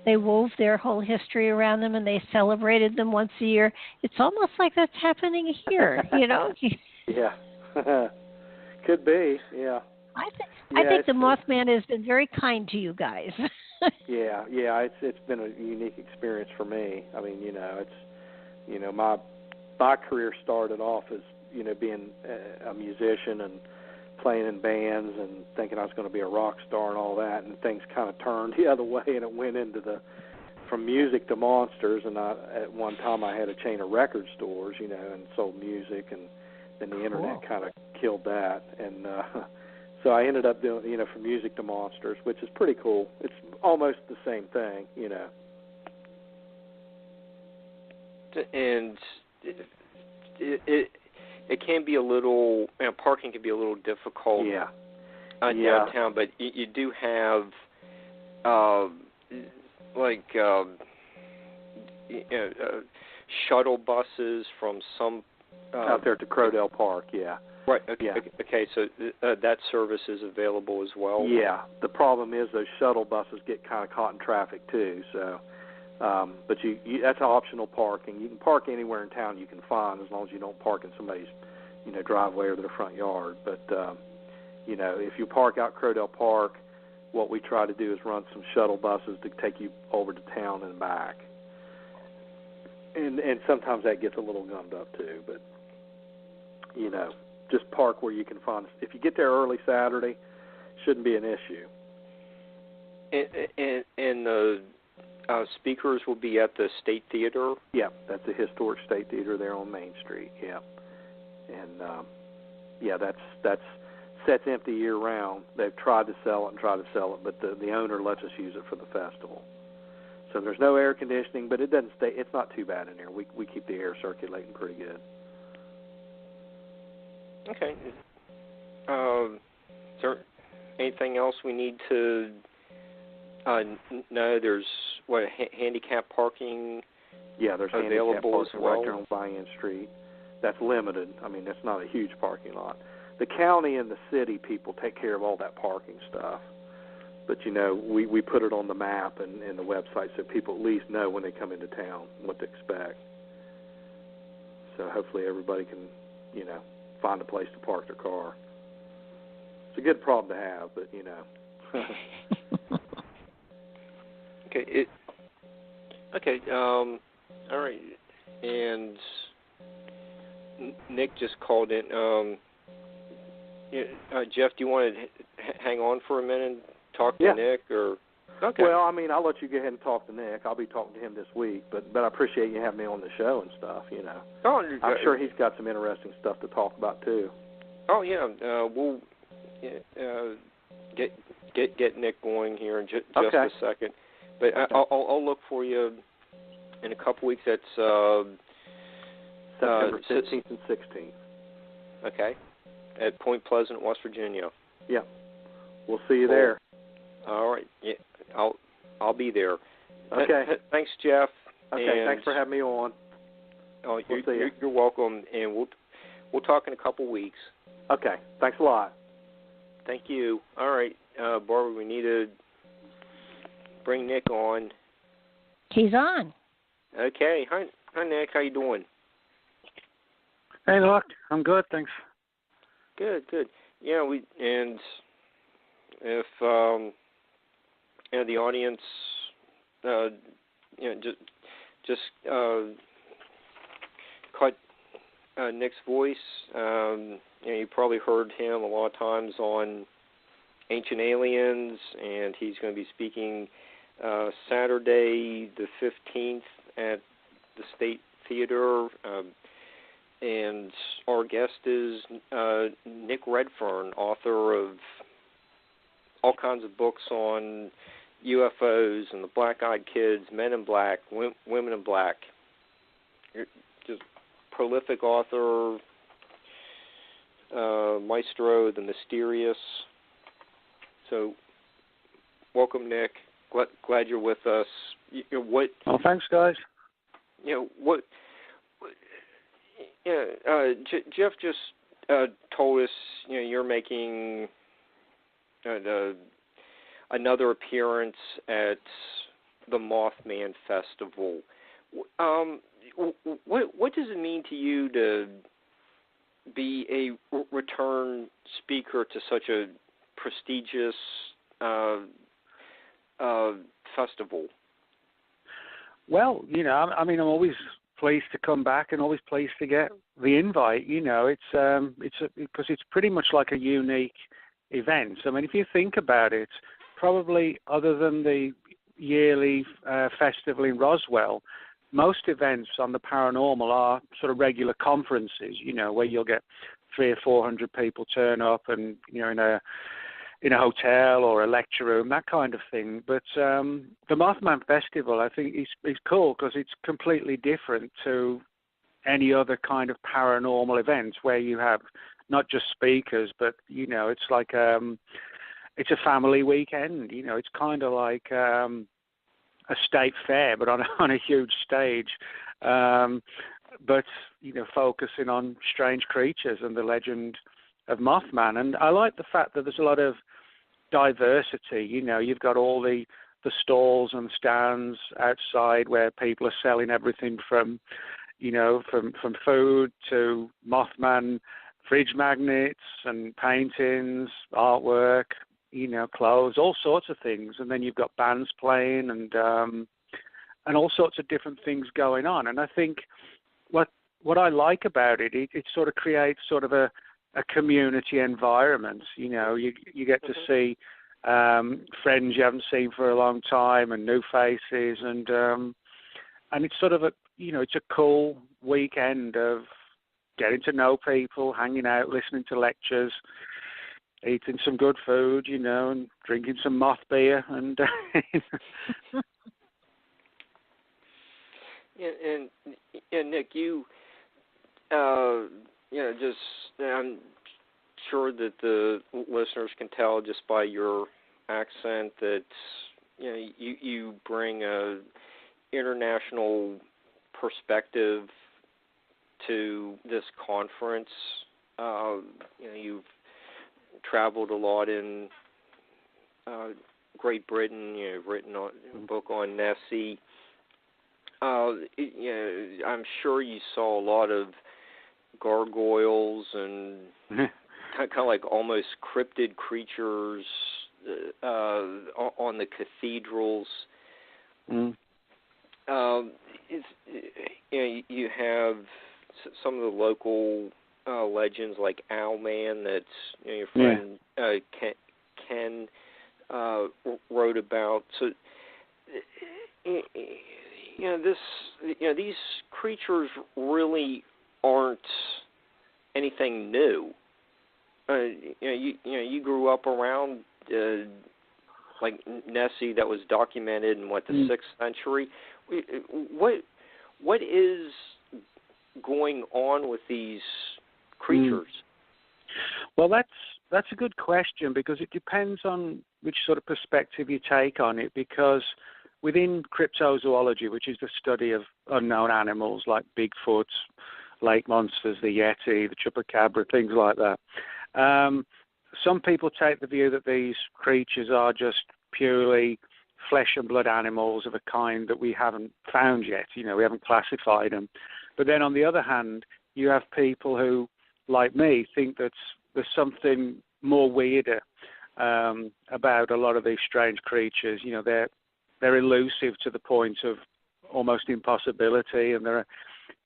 wove their whole history around them and they celebrated them once a year. It's almost like that's happening here, Yeah. Could be, yeah. I think the Mothman has been very kind to you guys. Yeah, it's been a unique experience for me. I mean, it's my career started off as being a musician and playing in bands and thinking I was going to be a rock star and all that, and things kind of turned the other way, and it went into from music to monsters. And at one time I had a chain of record stores, and sold music, and then the internet kind of killed that, and so I ended up doing, from music to monsters, which is pretty cool. It's almost the same thing, And it can be a little, parking can be a little difficult downtown, but you do have, shuttle buses from some... out there to Crowdell Park, yeah. Right, okay, so that service is available as well? Yeah, the problem is those shuttle buses get kind of caught in traffic too, so But that's optional parking. You can park anywhere in town you can find, as long as you don't park in somebody's, driveway or their front yard. But, if you park out Crowdell Park, what we try to do is run some shuttle buses to take you over to town and back. And sometimes that gets a little gummed up too, but, just park where you can find. If you get there early Saturday, shouldn't be an issue. And the speakers will be at the State Theater? Yeah, that's the historic State Theater there on Main Street, yeah. And, that's Set's empty year-round. They've tried to sell it, but the owner lets us use it for the festival. So there's no air conditioning, but it doesn't stay. It's not too bad in there. We keep the air circulating pretty good. Okay. Is there anything else we need to know? There's handicap parking. Yeah, there's available handicap parking right there on Buy-In Street. That's limited. I mean, that's not a huge parking lot. The county and the city people take care of all that parking stuff. But, we put it on the map and the website so people at least know when they come into town what to expect. So hopefully everybody can, find a place to park their car. It's a good problem to have, but, Okay. All right. And Nick just called in. Jeff, do you want to hang on for a minute and talk to Nick? Or okay. Well, I'll let you go ahead and talk to Nick. I'll be talking to him this week, but I appreciate you having me on the show and stuff. Oh, I'm sure he's got some interesting stuff to talk about too. Oh yeah, we'll get Nick going here in just a second. But I'll look for you in a couple weeks. That's September 15th and 16th. Okay. At Point Pleasant, West Virginia. Yeah. We'll see you there. All right. Yeah. I'll be there. Okay. Thanks, Jeff. Okay. Thanks for having me on. Oh, you're welcome, and we'll talk in a couple weeks. Okay. Thanks a lot. Thank you. All right, Barbara. We need to bring Nick on. He's on. Okay. Hi, Nick. How you doing? Hey, look, I'm good, thanks. Good. Yeah, and if the audience, just caught Nick's voice. You probably heard him a lot of times on Ancient Aliens, and he's going to be speaking Saturday the 15th at the State Theater. And our guest is Nick Redfern, author of all kinds of books on UFOs and the Black-Eyed Kids, Men in Black, Women in Black. You're just prolific author, maestro, the mysterious. So, welcome, Nick. Glad you're with us. Well, thanks, guys. Jeff just told us, you're making another appearance at the Mothman Festival. What does it mean to you to be a return speaker to such a prestigious festival? Well, I'm always pleased to come back and always pleased to get the invite. Because it's pretty much like a unique event. I mean, if you think about it, probably other than the yearly festival in Roswell, most events on the paranormal are sort of regular conferences, where you'll get 300 or 400 people turn up and, in a hotel or a lecture room, that kind of thing. But the Mothman Festival, I think, is cool because it's completely different to any other kind of paranormal events where you have not just speakers, but, it's like it's a family weekend. It's kind of like a state fair, but on a huge stage. But, focusing on strange creatures and the legend of Mothman. And I like the fact that there's a lot of diversity. You've got all the the stalls and stands outside where people are selling everything from, from food to Mothman fridge magnets and paintings, artwork, clothes, all sorts of things. And then you've got bands playing and all sorts of different things going on. And I think what I like about it, it sort of creates sort of a community environment. You get to see friends you haven't seen for a long time and new faces, and it's sort of it's a cool weekend of getting to know people, hanging out, listening to lectures, eating some good food, and drinking some moth beer, and and Nick, I'm sure that the listeners can tell just by your accent that you bring a international perspective to this conference. You've traveled a lot in Great Britain. You've written a book on Nessie. I'm sure you saw a lot of gargoyles and kind of like almost cryptid creatures on the cathedrals. You have some of the local legends like Owlman that your friend Ken wrote about. So these creatures really aren't anything new. You grew up around like Nessie, that was documented in the 6th century. What is going on with these creatures? Well, that's a good question, because it depends on which sort of perspective you take on it. Because within cryptozoology, which is the study of unknown animals like Bigfoot, lake monsters, the Yeti, the chupacabra, things like that, some people take the view that these creatures are just purely flesh and blood animals of a kind that we haven't found yet. We haven't classified them. But then on the other hand, you have people who, like me, think that there's something more weirder about a lot of these strange creatures. They're elusive to the point of almost impossibility, and there are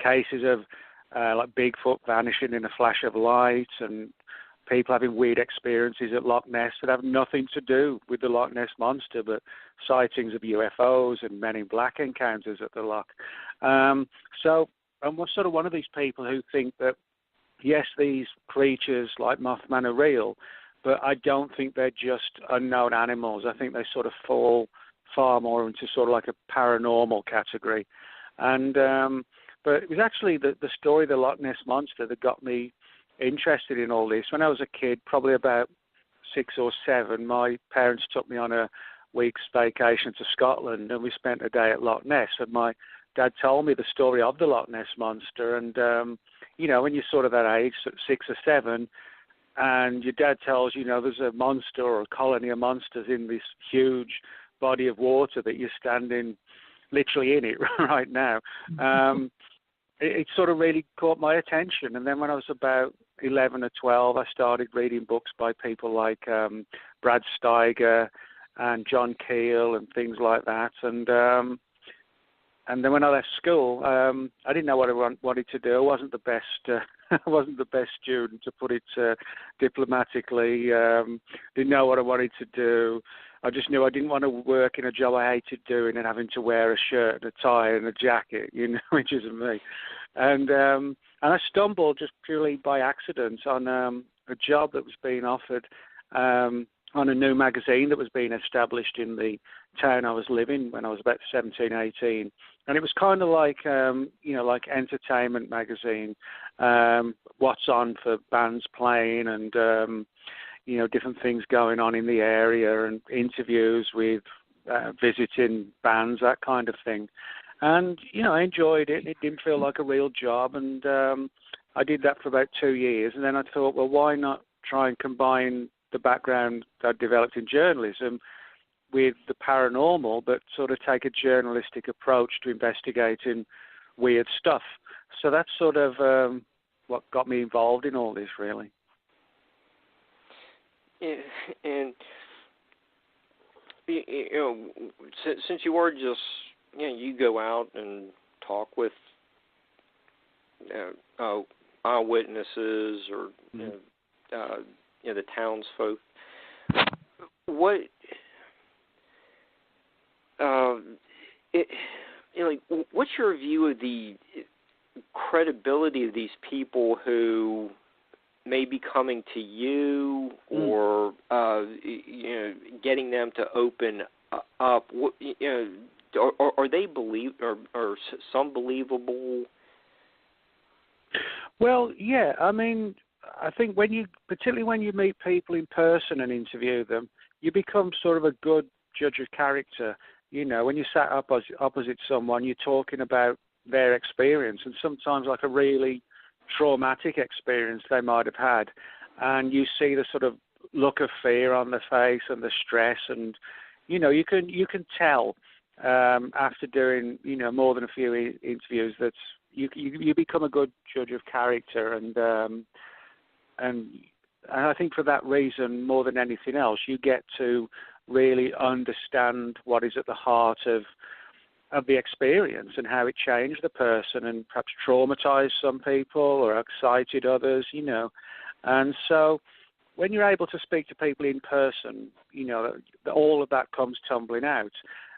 cases of like Bigfoot vanishing in a flash of light, and people having weird experiences at Loch Ness that have nothing to do with the Loch Ness Monster, but sightings of UFOs and Men in Black encounters at the Loch. So I'm sort of one of these people who think that, yes, these creatures like Mothman are real, but I don't think they're just unknown animals. I think they sort of fall far more into sort of like a paranormal category. And but it was actually the story of the Loch Ness Monster that got me interested in all this. When I was a kid, probably about 6 or 7, my parents took me on a week's vacation to Scotland, and we spent a day at Loch Ness, and my dad told me the story of the Loch Ness Monster. And when you're sort of that age, 6 or 7, and your dad tells you, there's a monster or a colony of monsters in this huge body of water that you're standing literally in it right now, it sort of really caught my attention. And then when I was about 11 or 12, I started reading books by people like Brad Steiger and John Keel and things like that. And then when I left school, I didn't know what I wanted to do. I wasn't the best. I wasn't the best student, to put it diplomatically. Didn't know what I wanted to do. I just knew I didn't want to work in a job I hated doing and having to wear a shirt and a tie and a jacket, which isn't me. And I stumbled just purely by accident on a job that was being offered on a new magazine that was being established in the town I was living when I was about 17, 18. And it was kind of like, like entertainment magazine, what's on for bands playing and, different things going on in the area and interviews with visiting bands, that kind of thing. And, I enjoyed it. It didn't feel like a real job. And I did that for about 2 years. And then I thought, well, why not try and combine the background I developed in journalism with the paranormal, but sort of take a journalistic approach to investigating weird stuff. So that's sort of what got me involved in all this, really. And you know, since you are just, you know, you go out and talk with eyewitnesses or you know, the townsfolk, what you know, like, what's your view of the credibility of these people who may be coming to you, or you know, getting them to open up? You know, are they or some believable? Well, yeah. I mean, I think particularly when you meet people in person and interview them, you become sort of a good judge of character. You know, when you sat opposite someone, you're talking about their experience, and sometimes like a really traumatic experience they might have had, and you see the sort of look of fear on their face and the stress, and you know, you can tell after doing, you know, more than a few interviews that you become a good judge of character, and I think for that reason, more than anything else, you get to really understand what is at the heart of the experience and how it changed the person and perhaps traumatized some people or excited others, you know. And so when you're able to speak to people in person, you know, all of that comes tumbling out.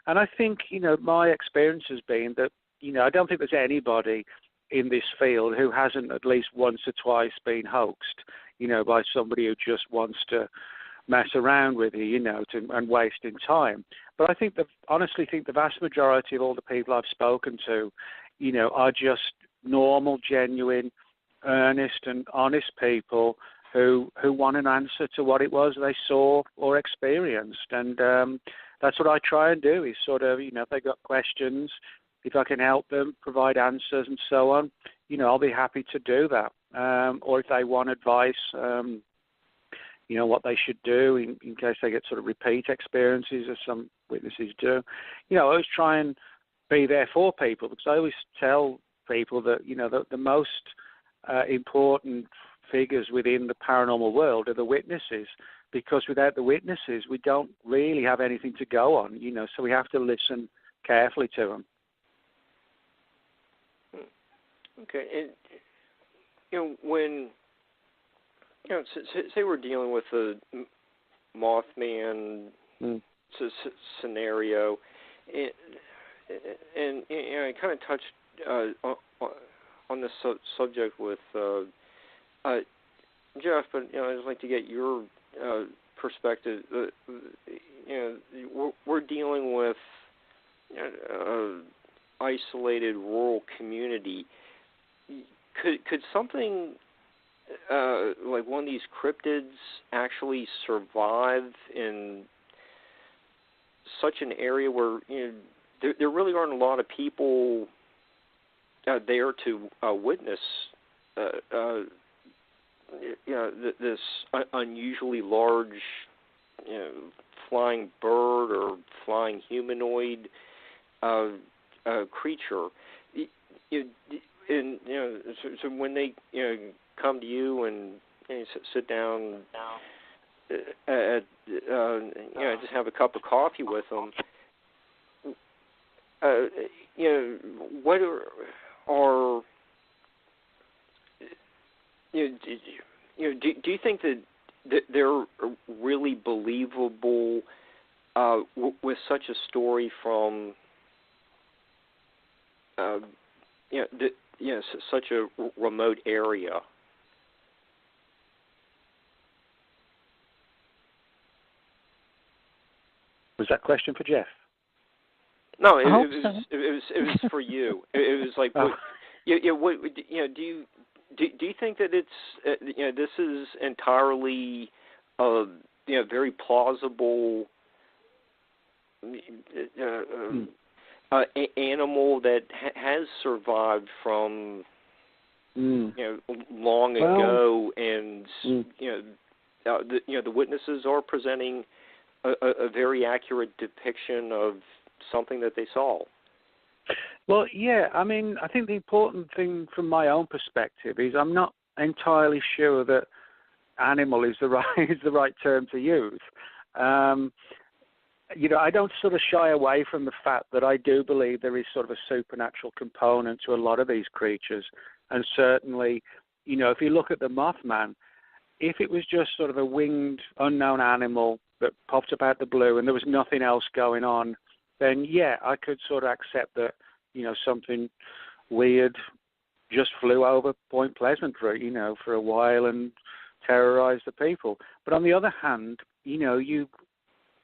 And I think, you know, my experience has been that, you know, I don't think there's anybody in this field who hasn't at least once or twice been hoaxed, you know, by somebody who just wants to mess around with you, you know, and wasting time. But I honestly think the vast majority of all the people I've spoken to, you know, are just normal, genuine, earnest and honest people who want an answer to what it was they saw or experienced. And that's what I try and do, is sort of, you know, if they got questions, if I can help them, provide answers and so on, you know, I'll be happy to do that. Or if they want advice, you know, what they should do in case they get sort of repeat experiences, as some witnesses do. You know, I always try and be there for people, because I always tell people that, you know, the most important figures within the paranormal world are the witnesses, because without the witnesses, we don't really have anything to go on, you know, so we have to listen carefully to them. Okay. And, you know, when, you know, say we're dealing with a Mothman scenario, and you know, I kind of touched on this subject with Jeff, but you know, I'd like to get your perspective. You know, we're dealing with, you know, isolated rural community. Could something like one of these cryptids actually survive in such an area where, you know, there really aren't a lot of people there to witness you know, this unusually large, you know, flying bird or flying humanoid creature? And you know, so when they, you know, come to you and, you know, sit down, you know, just have a cup of coffee with them, you know, what are you know, do you think that they're really believable with such a story from you know, such a remote area? Was that question for Jeff? No, it was for you. It was like, what, you know, do you think that it's you know, this is entirely you know, very plausible animal that has survived from you know, long ago, and you know, the witnesses are presenting a very accurate depiction of something that they saw. Well, yeah, I mean, I think the important thing from my own perspective is I'm not entirely sure that animal is the right term to use. I don't sort of shy away from the fact that I do believe there is sort of a supernatural component to a lot of these creatures. And certainly, if you look at the Mothman, if it was just sort of a winged, unknown animal that popped up out the blue and there was nothing else going on, then, yeah, I could sort of accept that, something weird just flew over Point Pleasant for a while and terrorized the people. But on the other hand, you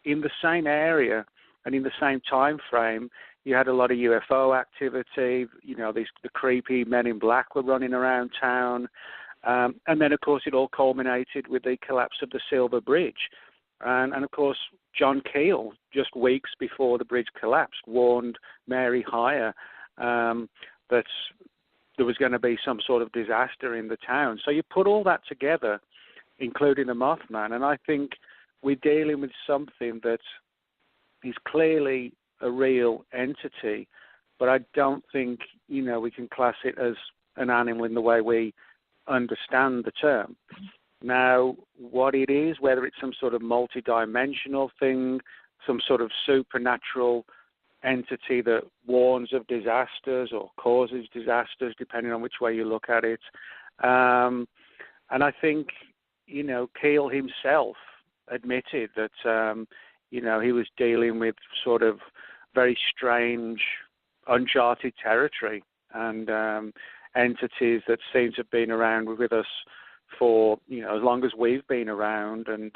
in the same area and in the same time frame, you had a lot of UFO activity. The creepy men in black were running around town. And then, of course, it all culminated with the collapse of the Silver Bridge. And of course, John Keel, just weeks before the bridge collapsed, warned Mary Hire that there was going to be some sort of disaster in the town. So you put all that together, including the Mothman, and I think we're dealing with something that is clearly a real entity, but I don't think, we can class it as an animal in the way we understand the term. Now, what it is, whether it's some sort of multidimensional thing, some sort of supernatural entity that warns of disasters or causes disasters, depending on which way you look at it. And I think, Keel himself admitted that, he was dealing with sort of very strange, uncharted territory and entities that seem to have been around with us for, as long as we've been around and,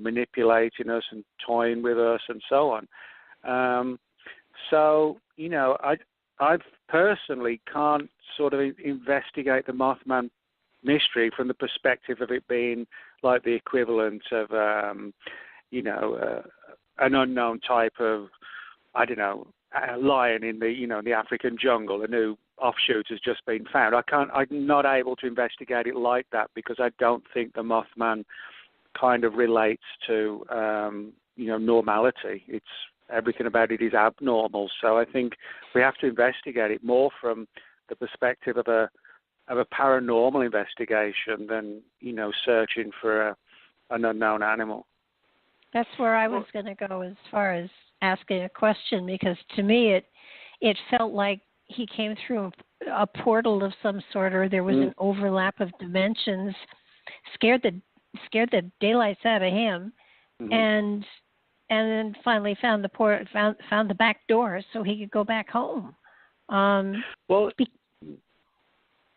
manipulating us and toying with us and so on. So, I personally can't sort of investigate the Mothman mystery from the perspective of it being like the equivalent of, an unknown type of, a lion in the African jungle, a new offshoot has just been found. I'm not able to investigate it like that because I don't think the Mothman kind of relates to, normality. Everything about it is abnormal. So I think we have to investigate it more from the perspective of a paranormal investigation than, searching for an unknown animal. That's where I was going to go as far as asking a question, because to me it felt like he came through a portal of some sort, or there was an overlap of dimensions, scared the daylights out of him, and then finally found found the back door so he could go back home.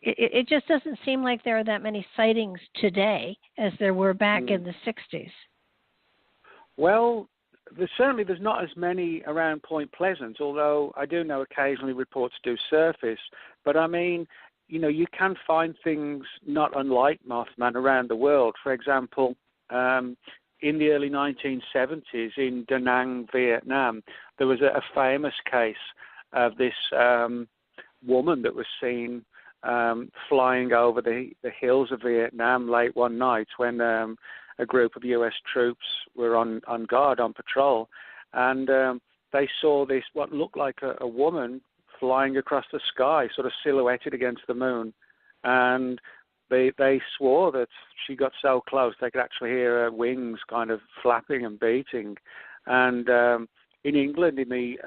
It just doesn't seem like there are that many sightings today as there were back in the 60s. Well, there's not as many around Point Pleasant, although I do know occasionally reports do surface. But I mean, you can find things not unlike Mothman around the world. For example, in the early 1970s in Da Nang, Vietnam, there was a famous case of this woman that was seen flying over the hills of Vietnam late one night when a group of U.S. troops were on guard, on patrol, and they saw this, what looked like a woman flying across the sky, sort of silhouetted against the moon, and they swore that she got so close they could actually hear her wings kind of flapping and beating. And in England in the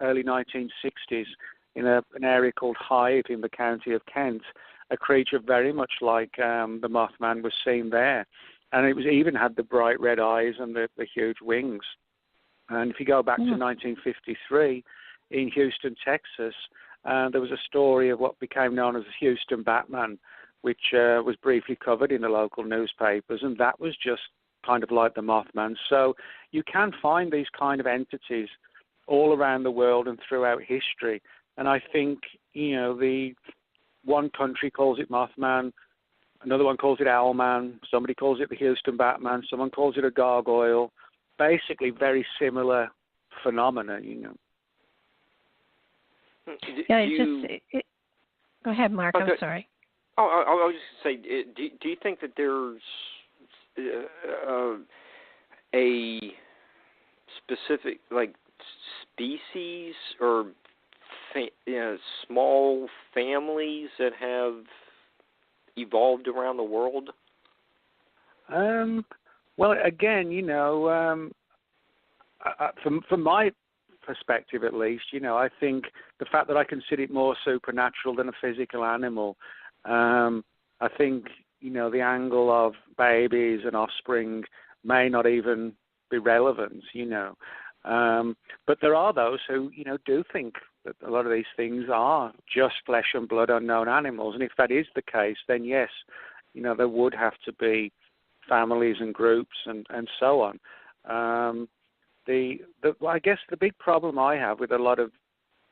early 1960s, in an area called Hythe in the county of Kent, a creature very much like the Mothman was seen there. And it was even had the bright red eyes and the huge wings. And if you go back to 1953, in Houston, Texas, there was a story of what became known as the Houston Batman, which was briefly covered in the local newspapers, and that was just kind of like the Mothman. So you can find these kind of entities all around the world and throughout history. And I think, the one country calls it Mothman, another one calls it Owlman, somebody calls it the Houston Batman, someone calls it a gargoyle. Basically very similar phenomena, Go ahead, Mark. I'm sorry. Oh, I was just going to say, do you think that there's specific, like, species or small families that have evolved around the world? Well, again, from my perspective at least, I think the fact that I consider it more supernatural than a physical animal, I think, the angle of babies and offspring may not even be relevant, But there are those who, do think that a lot of these things are just flesh and blood unknown animals. And if that is the case, then yes, there would have to be families and groups and so on. I guess the big problem I have with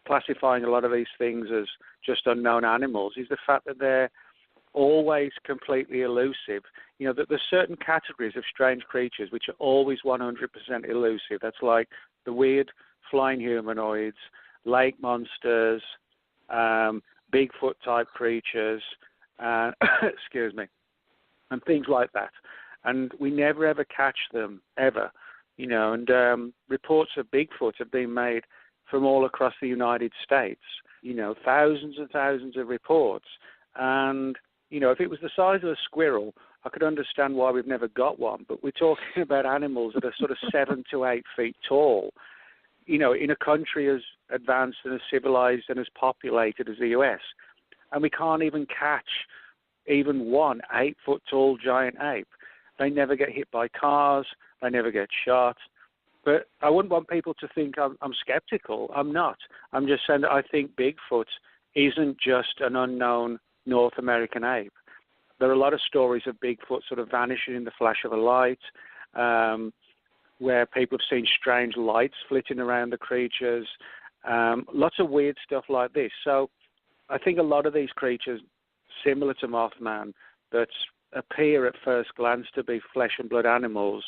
classifying a lot of these things as just unknown animals is the fact that they're always completely elusive. That there's certain categories of strange creatures which are always 100% elusive. That's like the weird flying humanoids, lake monsters, Bigfoot type creatures, excuse me, and things like that. And we never ever catch them ever, and reports of Bigfoot have been made from all across the United States, thousands and thousands of reports. And, if it was the size of a squirrel, I could understand why we've never got one. But we're talking about animals that are sort of 7 to 8 feet tall, in a country as advanced and as civilized and as populated as the US. And we can't even catch even one 8-foot-tall giant ape. They never get hit by cars. They never get shot. But I wouldn't want people to think I'm skeptical. I'm not. I'm just saying that I think Bigfoot isn't just an unknown North American ape. There are a lot of stories of Bigfoot sort of vanishing in the flash of a light, where people have seen strange lights flitting around the creatures, lots of weird stuff like this. So I think a lot of these creatures, similar to Mothman, that appear at first glance to be flesh and blood animals,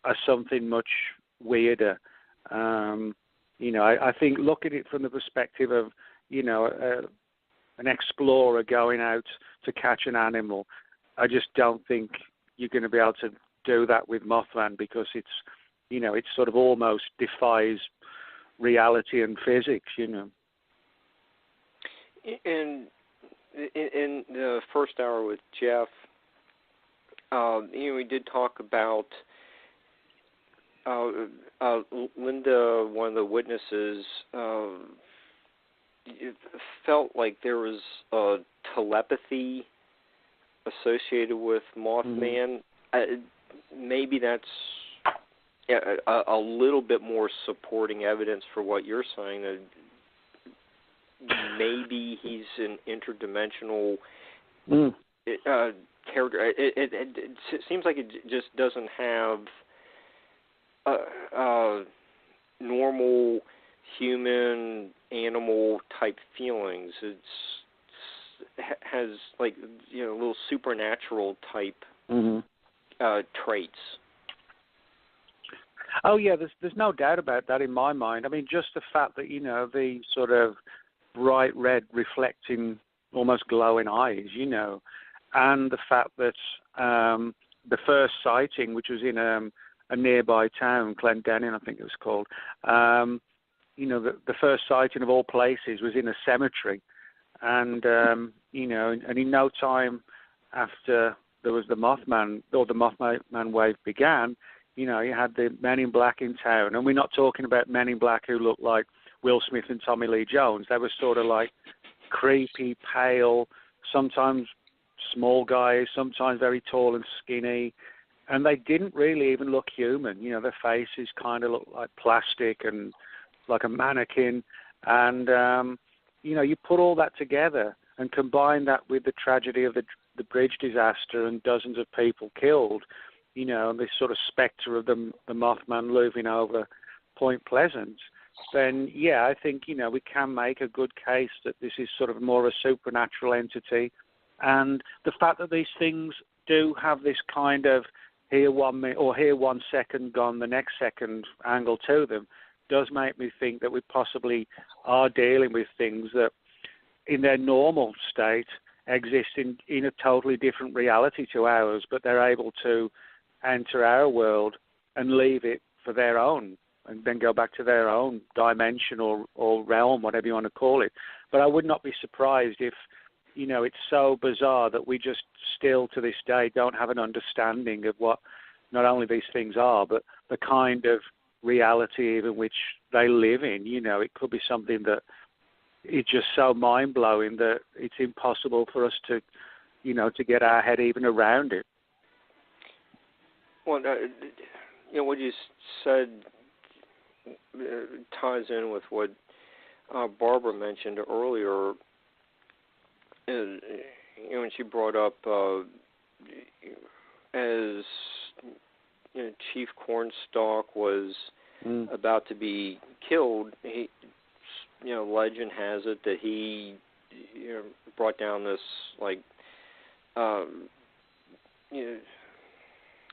are something much weirder. I think look at it from the perspective of, an explorer going out to catch an animal. I just don't think you're going to be able to do that with Mothman because it's, it sort of almost defies reality and physics, And in the first hour with Jeff, we did talk about Linda, one of the witnesses, it felt like there was telepathy associated with Mothman. Maybe that's a little bit more supporting evidence for what you're saying, that maybe he's an interdimensional character. It seems like it just doesn't have normal human animal type feelings. It has like little supernatural type traits. Oh yeah, there's no doubt about that in my mind. I mean, just the fact that the sort of bright red reflecting, almost glowing eyes, and the fact that the first sighting, which was in a nearby town, Clendenin, I think it was called. The first sighting of all places was in a cemetery, and and in no time after there was the Mothman, or the Mothman wave began, you had the Men in Black in town, and we're not talking about Men in Black who looked like Will Smith and Tommy Lee Jones. They were sort of like creepy, pale, sometimes small guys, sometimes very tall and skinny. And they didn't really even look human. Their faces kind of looked like plastic and like a mannequin. And, you put all that together and combine that with the tragedy of the bridge disaster and dozens of people killed, and this sort of spectre of the Mothman looming over Point Pleasant, then, yeah, I think, we can make a good case that this is sort of more a supernatural entity. And the fact that these things do have this kind of here 1 minute or here 1 second, gone the next second angle to them does make me think that we possibly are dealing with things that in their normal state exist in a totally different reality to ours, but they're able to enter our world and leave it for their own and then go back to their own dimension or realm, whatever you want to call it. But I would not be surprised if, it's so bizarre that we just still to this day don't have an understanding of what not only these things are, but the kind of reality in which they live in. It could be something that it's just so mind-blowing that it's impossible for us to, to get our head even around it. Well, what you said ties in with what Barbara mentioned earlier. When she brought up as Chief Cornstalk was about to be killed, he, legend has it that he brought down this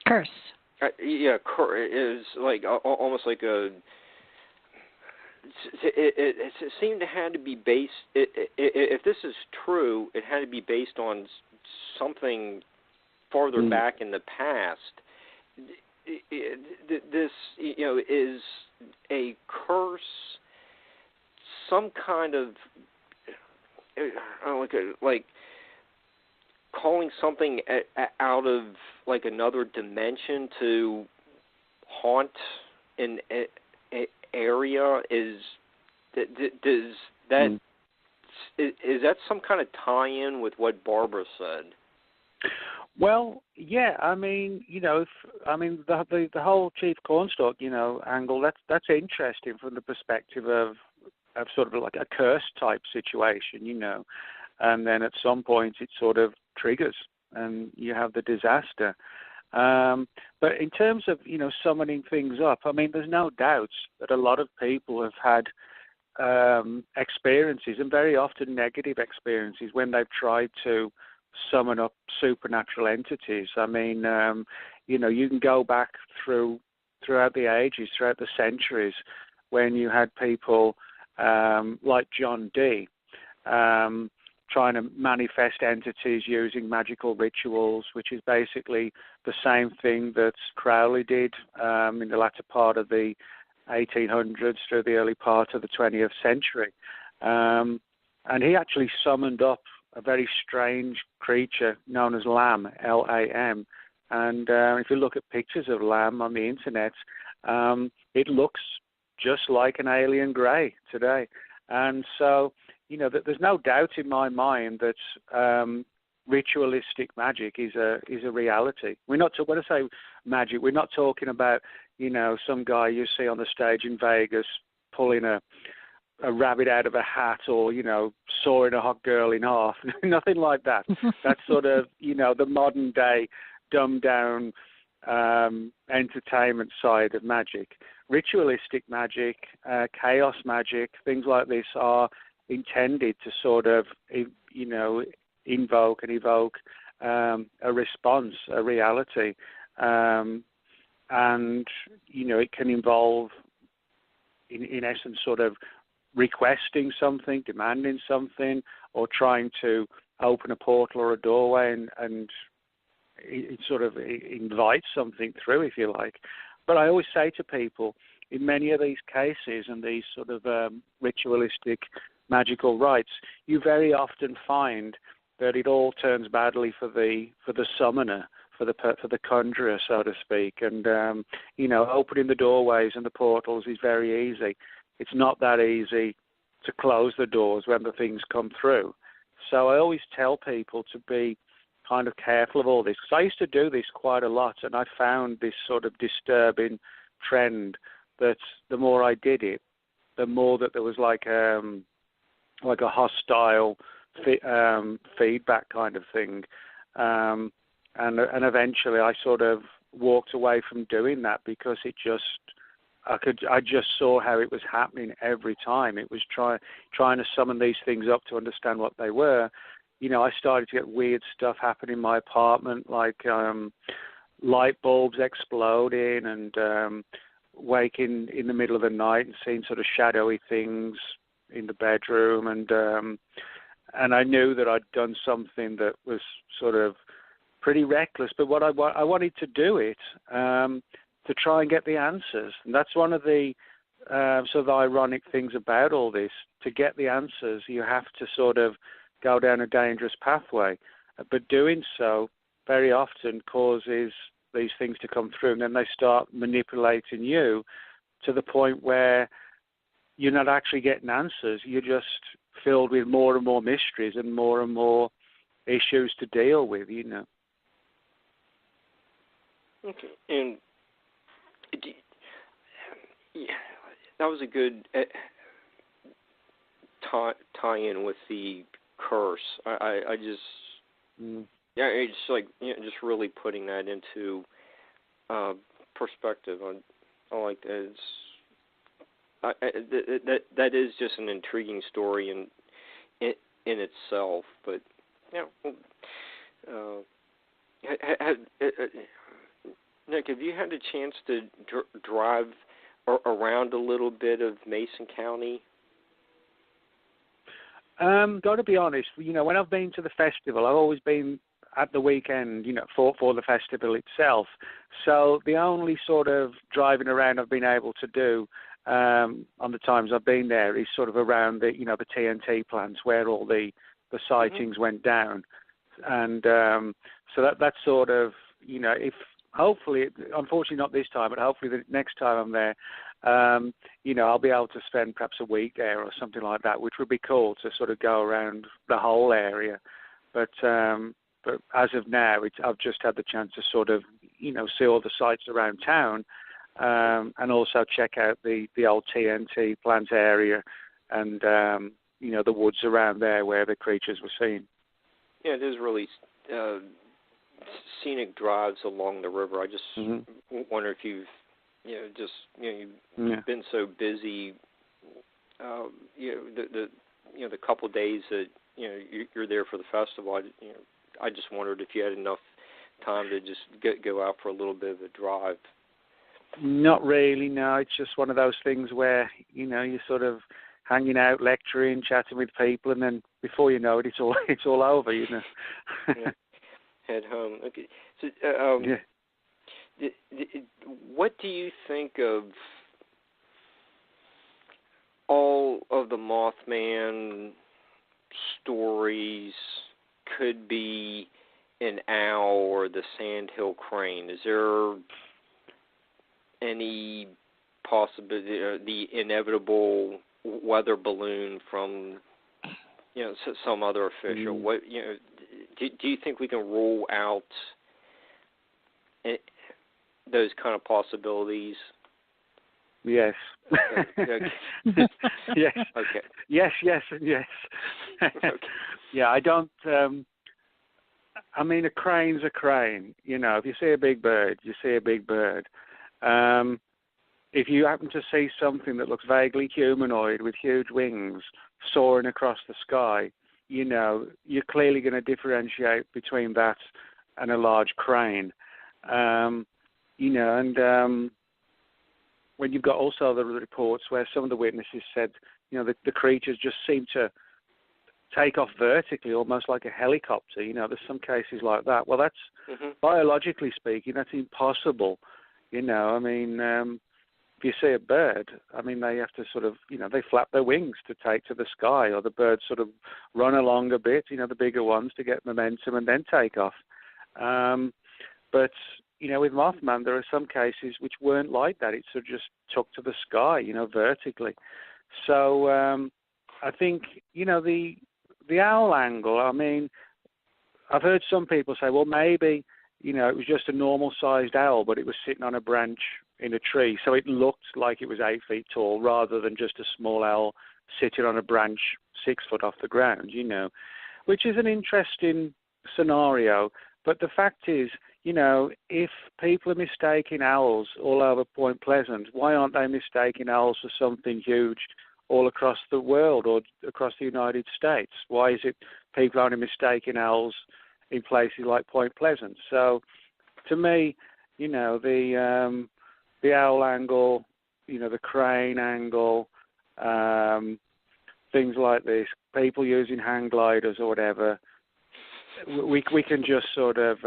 curse. It was almost like a. It seemed to have to be based. If this is true, it had to be based on something farther back in the past. This, is a curse, some kind of, like calling something out of another dimension to haunt an area. Is that some kind of tie-in with what Barbara said? Well, yeah. I mean, the whole Chief Cornstalk, angle. That's interesting from the perspective of sort of like a curse type situation, and then at some point it sort of triggers and you have the disaster. But in terms of, summoning things up, I mean, there's no doubt that a lot of people have had experiences, and very often negative experiences, when they've tried to summon up supernatural entities. I mean, you can go back throughout the ages, throughout the centuries, when you had people like John Dee trying to manifest entities using magical rituals, which is basically the same thing that Crowley did in the latter part of the 1800s through the early part of the 20th century. And he actually summoned up a very strange creature known as Lam, L-A-M. And if you look at pictures of Lam on the internet, it looks just like an alien grey today. And so, there's no doubt in my mind that ritualistic magic is a reality. We're not when I say magic, we're not talking about some guy you see on the stage in Vegas pulling a rabbit out of a hat or sawing a hot girl in half. Nothing like that. That's sort of the modern day dumbed down entertainment side of magic. Ritualistic magic, chaos magic, things like this are intended to sort of, invoke and evoke a response, a reality. And, it can involve, in essence, sort of requesting something, demanding something, or trying to open a portal or a doorway and it sort of invites something through, if you like. But I always say to people, in many of these cases and these sort of ritualistic magical rites, you very often find that it all turns badly for the summoner, for the conjurer, so to speak. And opening the doorways and the portals is very easy. It's not that easy to close the doors when the things come through. So I always tell people to be kind of careful of all this, because I used to do this quite a lot, and I found this sort of disturbing trend that the more I did it, the more that there was like a hostile feedback kind of thing, and eventually I sort of walked away from doing that because I just saw how it was happening every time. It was trying to summon these things up to understand what they were. I started to get weird stuff happen in my apartment, like light bulbs exploding and waking in the middle of the night and seeing sort of shadowy things in the bedroom. And I knew that I'd done something that was sort of pretty reckless. But what I wanted to do it to try and get the answers. And that's one of the sort of ironic things about all this. To get the answers, you have to sort of go down a dangerous pathway. But doing so very often causes these things to come through, and then they start manipulating you to the point where you're not actually getting answers. You're just filled with more and more mysteries and more issues to deal with, you know. Okay, and that was a good tie-in with the curse. I just, yeah, it's like, you know, just really putting that into perspective. I like that. That is just an intriguing story in itself. But you know, Nick, have you had a chance to drive around a little bit of Mason County? Got to be honest, you know, when I've been to the festival, I've always been at the weekend, you know, for the festival itself. So the only sort of driving around I've been able to do on the times I've been there is sort of around the, you know, the TNT plants where all the sightings went down. And so that's sort of, you know, if hopefully, unfortunately not this time, but hopefully the next time I'm there, you know, I'll be able to spend perhaps a week there or something like that, which would be cool to sort of go around the whole area. But as of now, I've just had the chance to sort of, you know, see all the sites around town, and also check out the old TNT plant area and, you know, the woods around there where the creatures were seen. Yeah, it is really scenic drives along the river. I just wonder if you've, you know, just, you know, you've been so busy, you know, the couple of days that, you know, you're there for the festival. I just wondered if you had enough time to just go out for a little bit of a drive. Not really, no. It's just one of those things where, you know, you're sort of hanging out, lecturing, chatting with people, and then before you know it, it's all over, you know. Yeah. Head home. Okay. So, what do you think of all of the Mothman stories could be an owl or the sandhill crane? Is there any possibility, the inevitable weather balloon from, you know, some other official? What, you know, do you think we can rule out those kind of possibilities? Yes. Okay. Yes. Okay. Yes, and yes. Okay. Yeah, I don't. I mean, a crane's a crane. You know, if you see a big bird, you see a big bird. If you happen to see something that looks vaguely humanoid with huge wings soaring across the sky, you know, you're clearly going to differentiate between that and a large crane. You know, and when you've got also the reports where some of the witnesses said, you know, the creatures just seem to take off vertically, almost like a helicopter. You know, there's some cases like that. Well, that's, biologically speaking, that's impossible. You know, I mean, if you see a bird, I mean, they have to sort of, you know, they flap their wings to take to the sky, or the birds sort of run along a bit, you know, the bigger ones to get momentum and then take off. But, you know, with Mothman, there are some cases which weren't like that. It sort of just took to the sky, you know, vertically. So I think, you know, the owl angle, I mean, I've heard some people say, well, maybe, you know, it was just a normal-sized owl, but it was sitting on a branch in a tree, so it looked like it was 8 feet tall rather than just a small owl sitting on a branch 6 foot off the ground, you know, which is an interesting scenario. But the fact is, you know, if people are mistaking owls all over Point Pleasant, why aren't they mistaking owls for something huge all across the world or across the United States? Why is it people only mistaking owls in places like Point Pleasant? So, to me, you know, the owl angle, you know, the crane angle, things like this, people using hang gliders or whatever, we can just sort of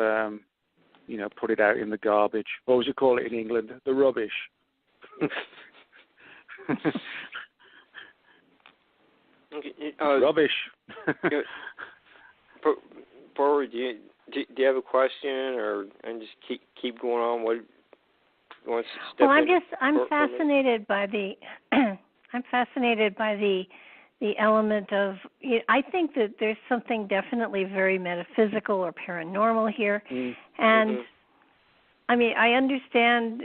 put it out in the garbage. What would you call it in England? The rubbish. Rubbish. Forward, do you have a question, and just keep going on? What? Well, I'm fascinated by the I'm fascinated by the element of, I think that there's something definitely very metaphysical or paranormal here. And I mean, I understand,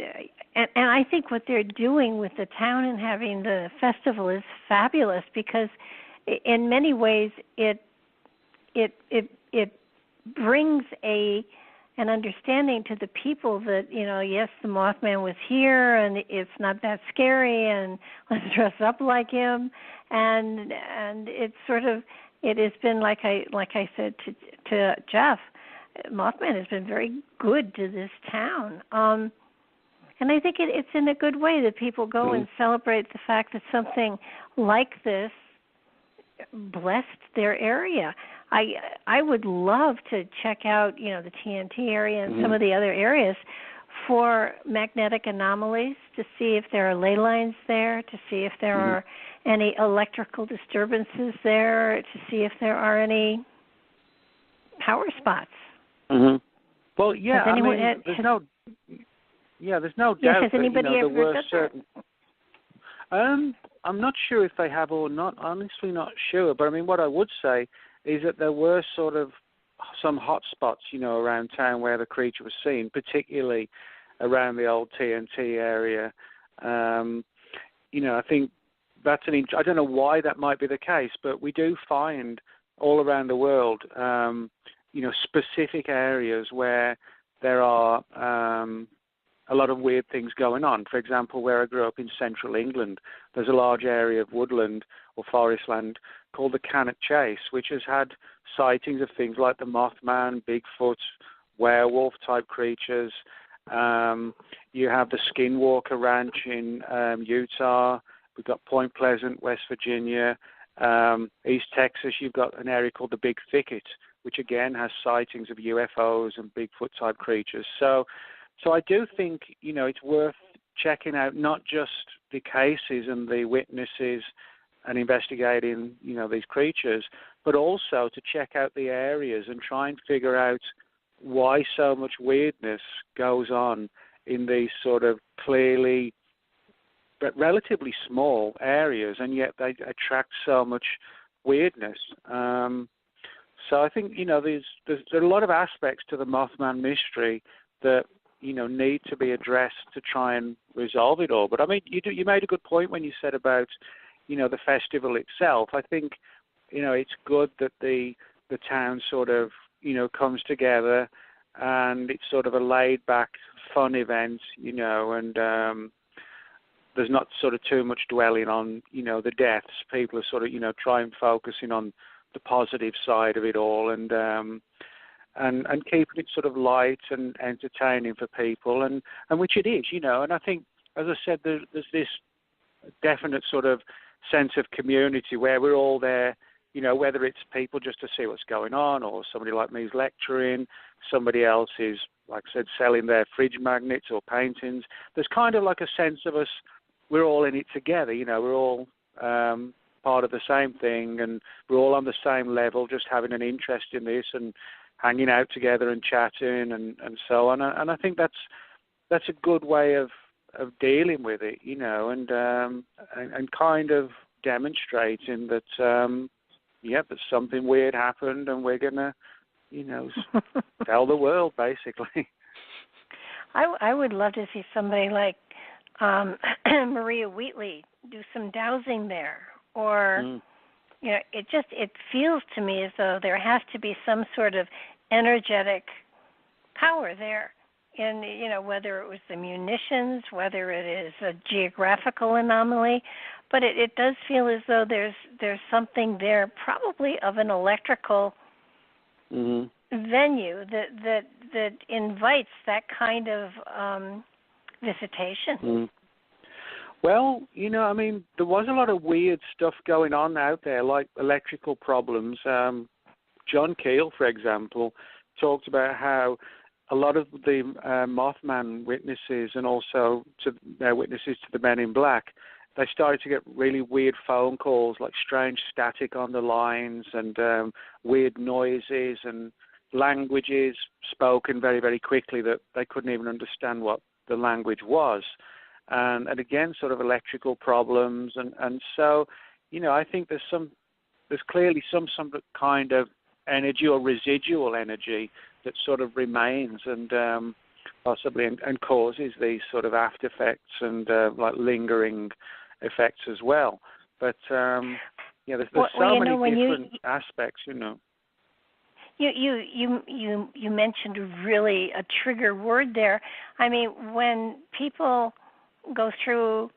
and I think what they're doing with the town and having the festival is fabulous, because in many ways it brings an understanding to the people that, yes, the Mothman was here and it's not that scary, and let's dress up like him. And it's sort of, it has been, like I said to Jeff, Mothman has been very good to this town. And I think it's in a good way that people go and celebrate the fact that something like this blessed their area. I would love to check out, the TNT area and some of the other areas for magnetic anomalies, to see if there are ley lines there, to see if there are any electrical disturbances there, to see if there are any power spots. Well, yeah, there's no doubt has anybody that, ever there were done certain. I'm not sure if they have or not. Honestly, not sure. But I mean, what I would say is that there were sort of some hot spots, around town where the creature was seen, particularly around the old TNT area. I think that's I don't know why that might be the case, but we do find all around the world, specific areas where there are a lot of weird things going on. For example, where I grew up in central England, there's a large area of woodland or forest land called the Cannock Chase, which has had sightings of things like the Mothman, Bigfoot, werewolf-type creatures. You have the Skinwalker Ranch in Utah. We've got Point Pleasant, West Virginia. East Texas, you've got an area called the Big Thicket, which again has sightings of UFOs and Bigfoot-type creatures. So I do think, it's worth checking out not just the cases and the witnesses and investigating, these creatures, but also to check out the areas and try and figure out why so much weirdness goes on in these sort of clearly but relatively small areas, and yet they attract so much weirdness. So I think, there are a lot of aspects to the Mothman mystery that, need to be addressed to try and resolve it all. But I mean, you made a good point when you said about, the festival itself. I think, it's good that the town sort of, comes together, and it's sort of a laid-back, fun event, and there's not sort of too much dwelling on, the deaths. People are sort of, trying focusing on the positive side of it all, and keeping it sort of light and entertaining for people, and which it is, And I think, as I said, there's this definite sort of sense of community where we're all there, whether it's people just to see what's going on, or somebody like me is lecturing, somebody else is, like I said, selling their fridge magnets or paintings. There's kind of like a sense of us, we're all in it together, we're all part of the same thing, and we're all on the same level, just having an interest in this and hanging out together and chatting and so on. And I think that's a good way of dealing with it, and kind of demonstrating that, that something weird happened, and we're gonna, tell the world, basically. I would love to see somebody like Maria Wheatley do some dowsing there, or it feels to me as though there has to be some sort of energetic power there, in whether it was the munitions, whether it is a geographical anomaly, but it does feel as though there's something there, probably of an electrical venue that invites that kind of visitation. Well, there was a lot of weird stuff going on out there, like electrical problems. John Keel, for example, talked about how a lot of the Mothman witnesses and also witnesses to the Men in Black, they started to get really weird phone calls, like strange static on the lines and weird noises and languages spoken very, very quickly that they couldn't even understand what the language was. And again, sort of electrical problems. And so, I think there's clearly some kind of energy or residual energy that sort of remains and possibly and causes these sort of after effects and like lingering effects as well. But there's so many different aspects, You mentioned really a trigger word there. I mean, when people go through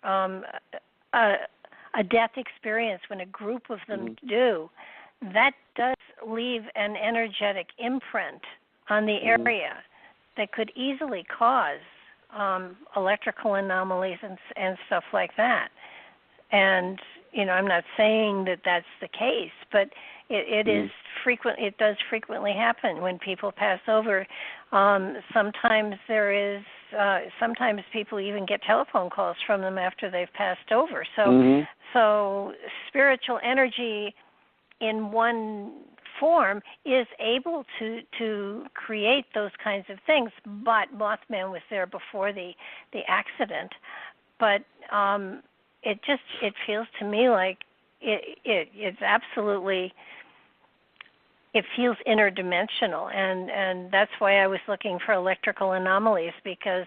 a death experience, when a group of them do, that does leave an energetic imprint on the area that could easily cause electrical anomalies and stuff like that. And, I'm not saying that that's the case, but it is frequent. It does frequently happen when people pass over. Sometimes sometimes people even get telephone calls from them after they've passed over. So spiritual energy in one form is able to create those kinds of things. But Mothman was there before the accident. But it feels to me like it's absolutely. It feels interdimensional, and that's why I was looking for electrical anomalies, because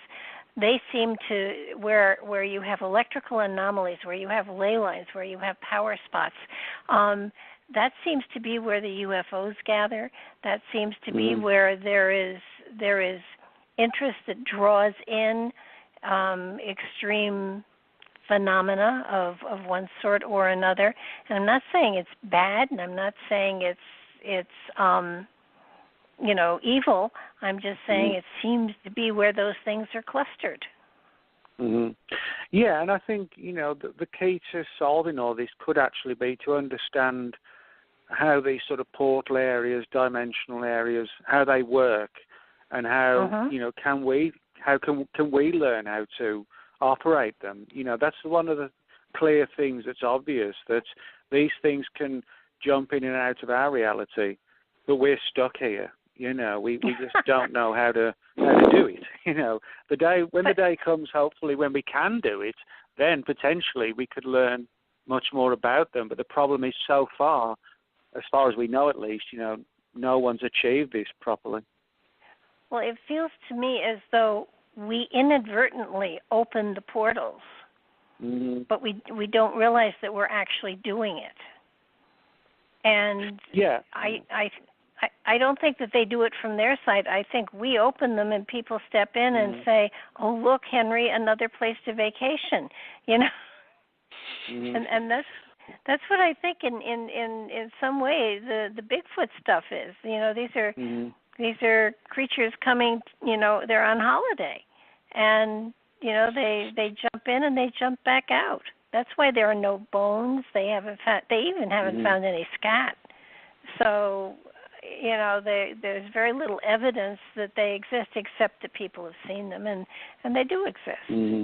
they seem to, where you have electrical anomalies, where you have ley lines, where you have power spots, that seems to be where the UFOs gather. That seems to be where there is interest that draws in extreme phenomena of one sort or another. And I'm not saying it's bad, and I'm not saying it's evil. I'm just saying it seems to be where those things are clustered. Yeah, and I think, the key to solving all this could actually be to understand how these sort of portal areas, dimensional areas, how they work, and how, can we learn how to operate them? That's one of the clear things that's obvious, that these things can jump in and out of our reality, but we're stuck here. We just don't know how to do it. The day comes, hopefully, when we can do it, then potentially we could learn much more about them. But the problem is, so far as we know at least, no one's achieved this properly. Well, it feels to me as though we inadvertently open the portals, but we don't realize that we're actually doing it. And I don't think that they do it from their side. I think we open them and people step in and say, "Oh, look, Henry, another place to vacation," And that's what I think in some way the Bigfoot stuff is. These are creatures coming. They're on holiday, and they jump in and they jump back out. That's why there are no bones. They even haven't found any scat. So, there's very little evidence that they exist, except that people have seen them, and they do exist.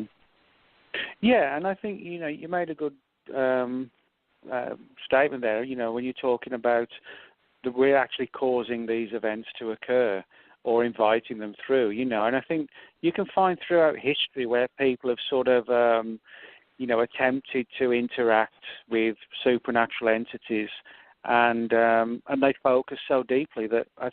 Yeah, and I think you made a good statement there. When you're talking about that we're actually causing these events to occur or inviting them through. And I think you can find throughout history where people have sort of attempted to interact with supernatural entities, and they focus so deeply that I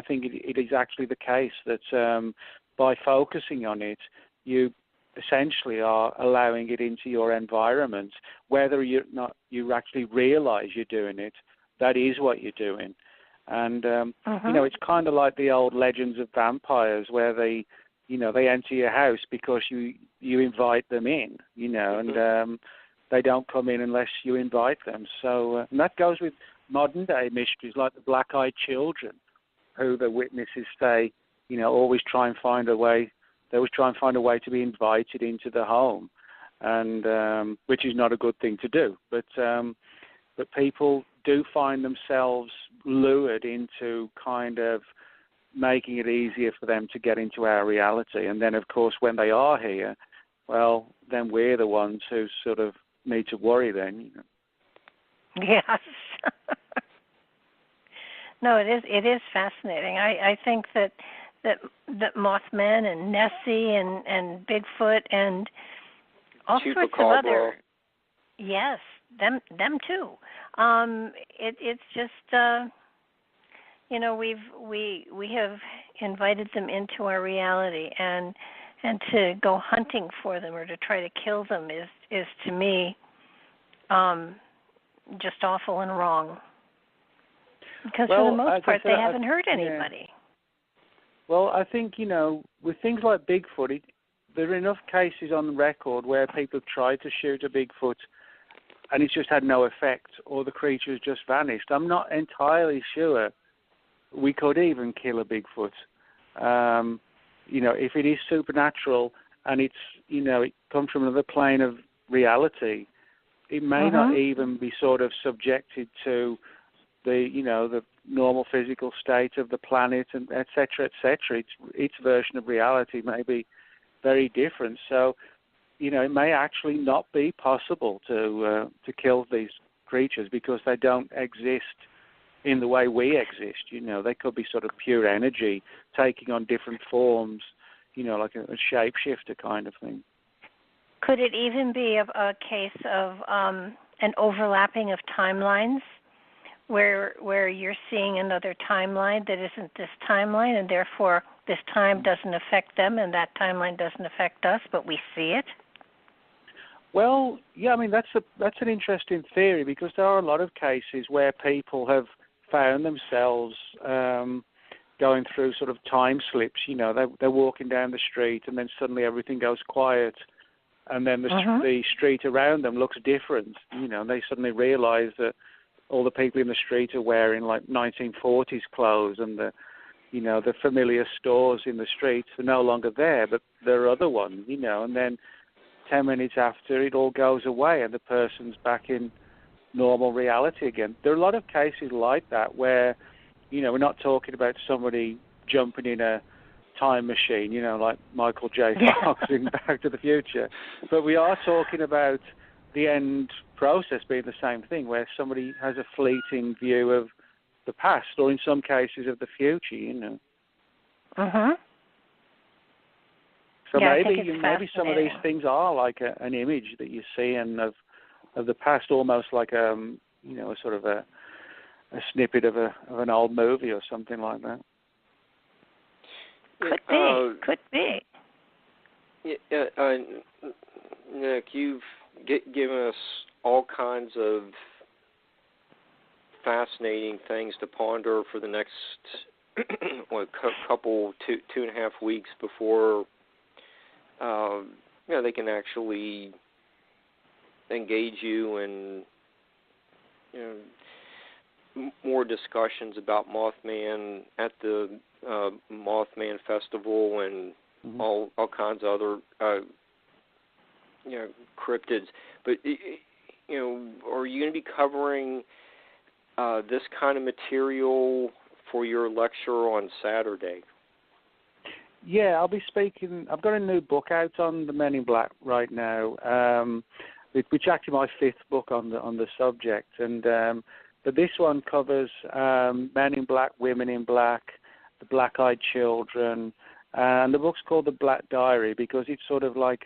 think it is actually the case that by focusing on it, you essentially are allowing it into your environment, whether you actually realize you're doing it. That is what you're doing, and it's kind of like the old legends of vampires, where they enter your house because you invite them in, and they don't come in unless you invite them. So and that goes with modern day mysteries like the black-eyed children, who the witnesses say, always try and find a way. They always try and find a way to be invited into the home, and which is not a good thing to do. But people do find themselves lured into kind of making it easier for them to get into our reality. And then, of course, when they are here, well, then we're the ones who sort of need to worry then. You know. Yes. No, it is fascinating. I think that Mothman and Nessie and Bigfoot and all sorts of other, yes, them too. It's just you know, we have invited them into our reality, and to go hunting for them or to try to kill them is to me just awful and wrong. Because for the most part, they haven't hurt anybody. Yeah. Well, I think, you know, with things like Bigfoot, there are enough cases on record where people have tried to shoot a Bigfoot and it's just had no effect, or the creature has just vanished. I'm not entirely sure we could even kill a Bigfoot. You know, if it is supernatural and it's, you know, it comes from another plane of reality, it may not even be sort of subjected to the, you know, the normal physical state of the planet, and et cetera, et cetera. Its version of reality may be very different. So, you know, it may actually not be possible to kill these creatures because they don't exist in the way we exist. You know, they could be sort of pure energy taking on different forms, you know, like a shapeshifter kind of thing. Could it even be a case of an overlapping of timelines, where you're seeing another timeline that isn't this timeline, and therefore this time doesn't affect them and that timeline doesn't affect us, but we see it? Well, yeah, I mean, that's an interesting theory, because there are a lot of cases where people have found themselves going through sort of time slips. You know, they're walking down the street and then suddenly everything goes quiet, and then the street around them looks different. You know, and they suddenly realize that all the people in the street are wearing like 1940s clothes, and the familiar stores in the streets are no longer there, but there are other ones, you know, and then 10 minutes after it all goes away and the person's back in normal reality again. There are a lot of cases like that where, you know, we're not talking about somebody jumping in a time machine, you know, like Michael J. Fox in Back to the Future, but we are talking about the end process being the same thing, where somebody has a fleeting view of the past, or in some cases of the future, you know. So maybe some of these things are like an image that you see and of the past, almost like you know, a sort of a snippet of an old movie or something like that. Could be. Nick, you've given us all kinds of fascinating things to ponder for the next couple, 2.5 weeks before you know, they can actually engage you in, you know, more discussions about Mothman at the Mothman Festival and all kinds of other you know, cryptids. But you know, are you going to be covering this kind of material for your lecture on Saturday? Yeah, I'll be speaking. I've got a new book out on the Men in Black right now, which is actually my 5th book on the subject. And but this one covers Men in Black, Women in Black, the Black-Eyed Children, and the book's called The Black Diary because it's sort of like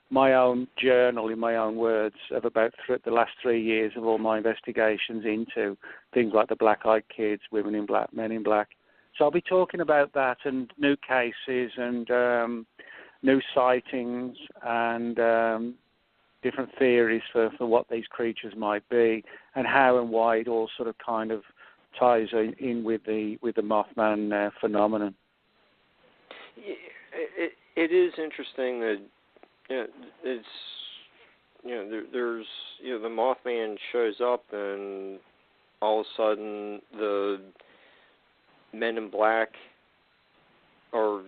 my own journal, in my own words, of about the last 3 years of all my investigations into things like the Black-Eyed Kids, Women in Black, Men in Black. So I'll be talking about that and new cases and new sightings and different theories for what these creatures might be and how and why it all sort of kind of ties in with the Mothman phenomenon. It is interesting that, you know, it's, you know, there's, you know, the Mothman shows up and all of a sudden the Men in Black are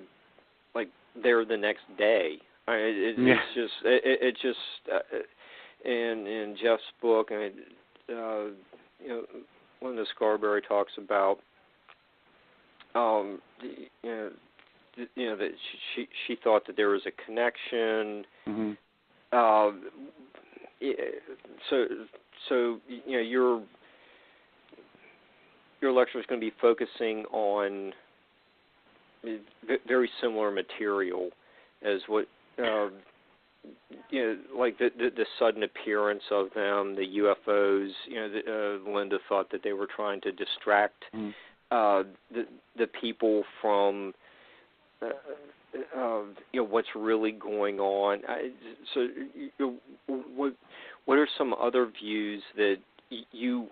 like there the next day. It's just in Jeff's book, and you know, Linda Scarberry talks about that she thought that there was a connection. Mm-hmm. So your lecture is going to be focusing on very similar material as what like the sudden appearance of them, the UFOs. Linda thought that they were trying to distract the people from what's really going on. What are some other views that you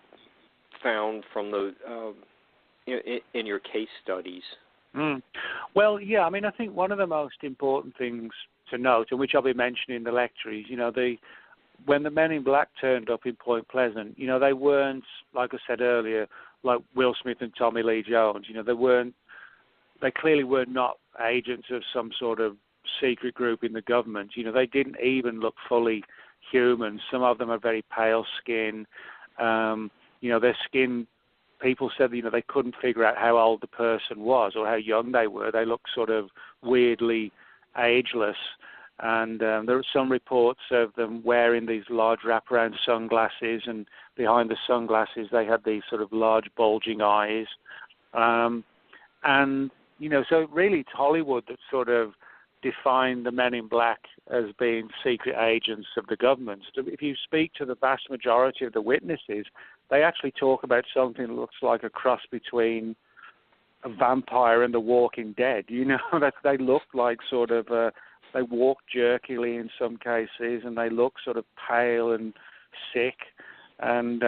found from the in your case studies? Well, yeah, I mean, I think one of the most important things to note, and which I'll be mentioning in the lecture, is, when the Men in Black turned up in Point Pleasant, they weren't, like I said earlier, like Will Smith and Tommy Lee Jones. They clearly were not agents of some sort of secret group in the government. They didn't even look fully human. Some of them are very pale skin. Their skin, people said, they couldn't figure out how old the person was or how young they were. They looked sort of weirdly ageless. And there are some reports of them wearing these large wraparound sunglasses, and behind the sunglasses they had these sort of large bulging eyes. So really it's Hollywood that sort of defined the Men in Black as being secret agents of the government. If you speak to the vast majority of the witnesses, they actually talk about something that looks like a cross between a vampire and the Walking Dead. That they look like sort of, they walk jerkily in some cases, and they look sort of pale and sick, and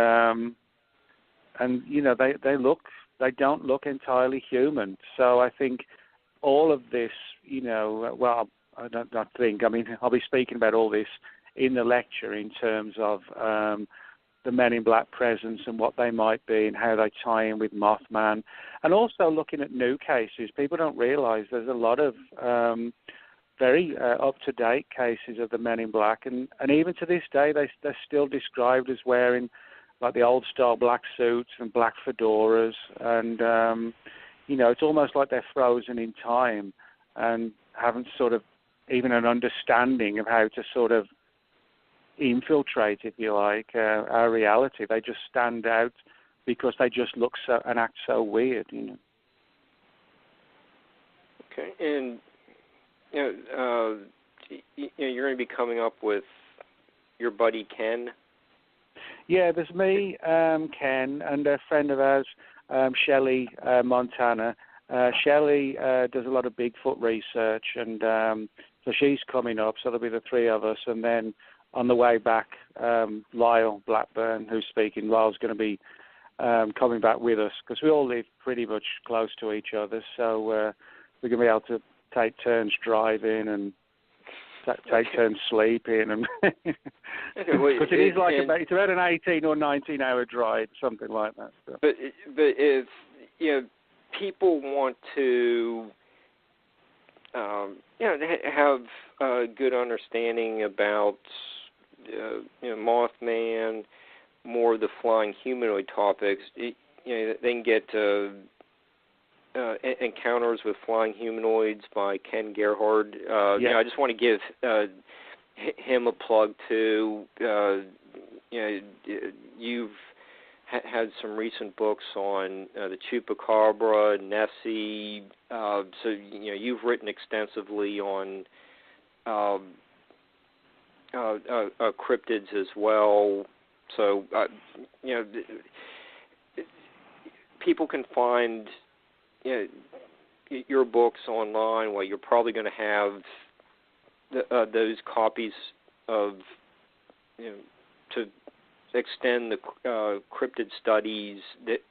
they don't look entirely human. So I think all of this, I'll be speaking about all this in the lecture in terms of the Men in Black presence and what they might be and how they tie in with Mothman, and also looking at new cases. People don't realize there's a lot of very up-to-date cases of the Men in Black, and even to this day they're still described as wearing like the old-style black suits and black fedoras, and it's almost like they're frozen in time and haven't sort of even an understanding of how to sort of infiltrate, if you like, our reality. They just stand out because they just look so and act so weird, Okay, and you're going to be coming up with your buddy Ken. Yeah, there's me, Ken, and a friend of ours, Shelley Montana. Shelley does a lot of Bigfoot research, and so she's coming up, so there'll be the three of us. And then on the way back, Lyle Blackburn, who's speaking, Lyle's going to be coming back with us, because we all live pretty much close to each other, so we're going to be able to take turns driving and take turns sleeping, and because it is like it's about an 18 or 19 hour drive, something like that. So. But if people want to have a good understanding about Mothman, more of the flying humanoid topics, they can get Encounters with Flying Humanoids by Ken Gerhard. I just want to give him a plug too. You've had some recent books on the Chupacabra, Nessie. So you've written extensively on cryptids as well. So people can find your books online. Well, you're probably going to have those copies of to extend the cryptid studies that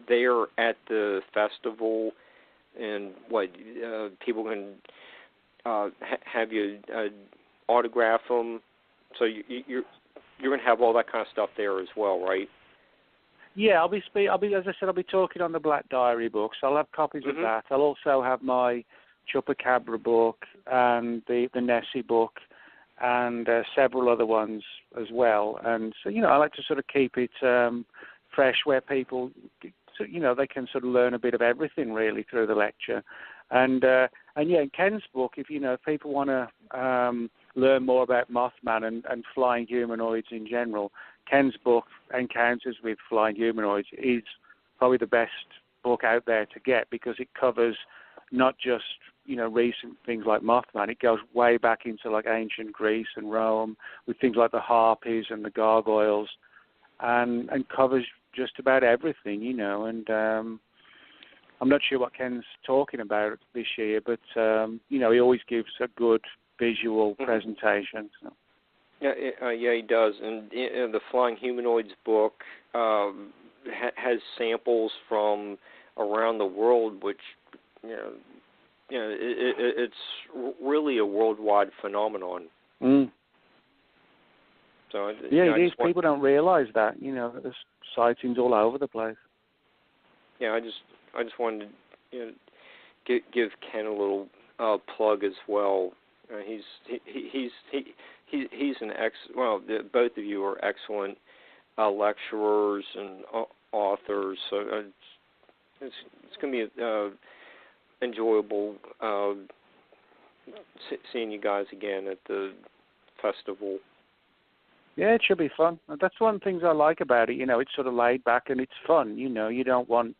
they are at the festival, and people can have you autograph them. So you're going to have all that kind of stuff there as well, right? Yeah, I'll be as I said, I'll be talking on the Black Diary books. I'll have copies of that. I'll also have my Chupacabra book and the Nessie book and several other ones as well. And so, I like to sort of keep it fresh, where people they can sort of learn a bit of everything really through the lecture. And yeah, in Ken's book, if people want to learn more about Mothman and flying humanoids in general, Ken's book, Encounters with Flying Humanoids, is probably the best book out there to get, because it covers not just recent things like Mothman. It goes way back into like ancient Greece and Rome with things like the harpies and the gargoyles, and covers just about everything, and I'm not sure what Ken's talking about this year, but he always gives a good visual presentation. So. Yeah, he does, and the Flying Humanoids book has samples from around the world, which it's really a worldwide phenomenon. Mm. So it is. People don't realize that. There's sightings all over the place. Yeah, I just wanted to give Ken a little plug as well. He's an both of you are excellent lecturers and authors. So it's going to be enjoyable seeing you guys again at the festival. Yeah, it should be fun. That's one of the things I like about it. It's sort of laid back and it's fun. You don't want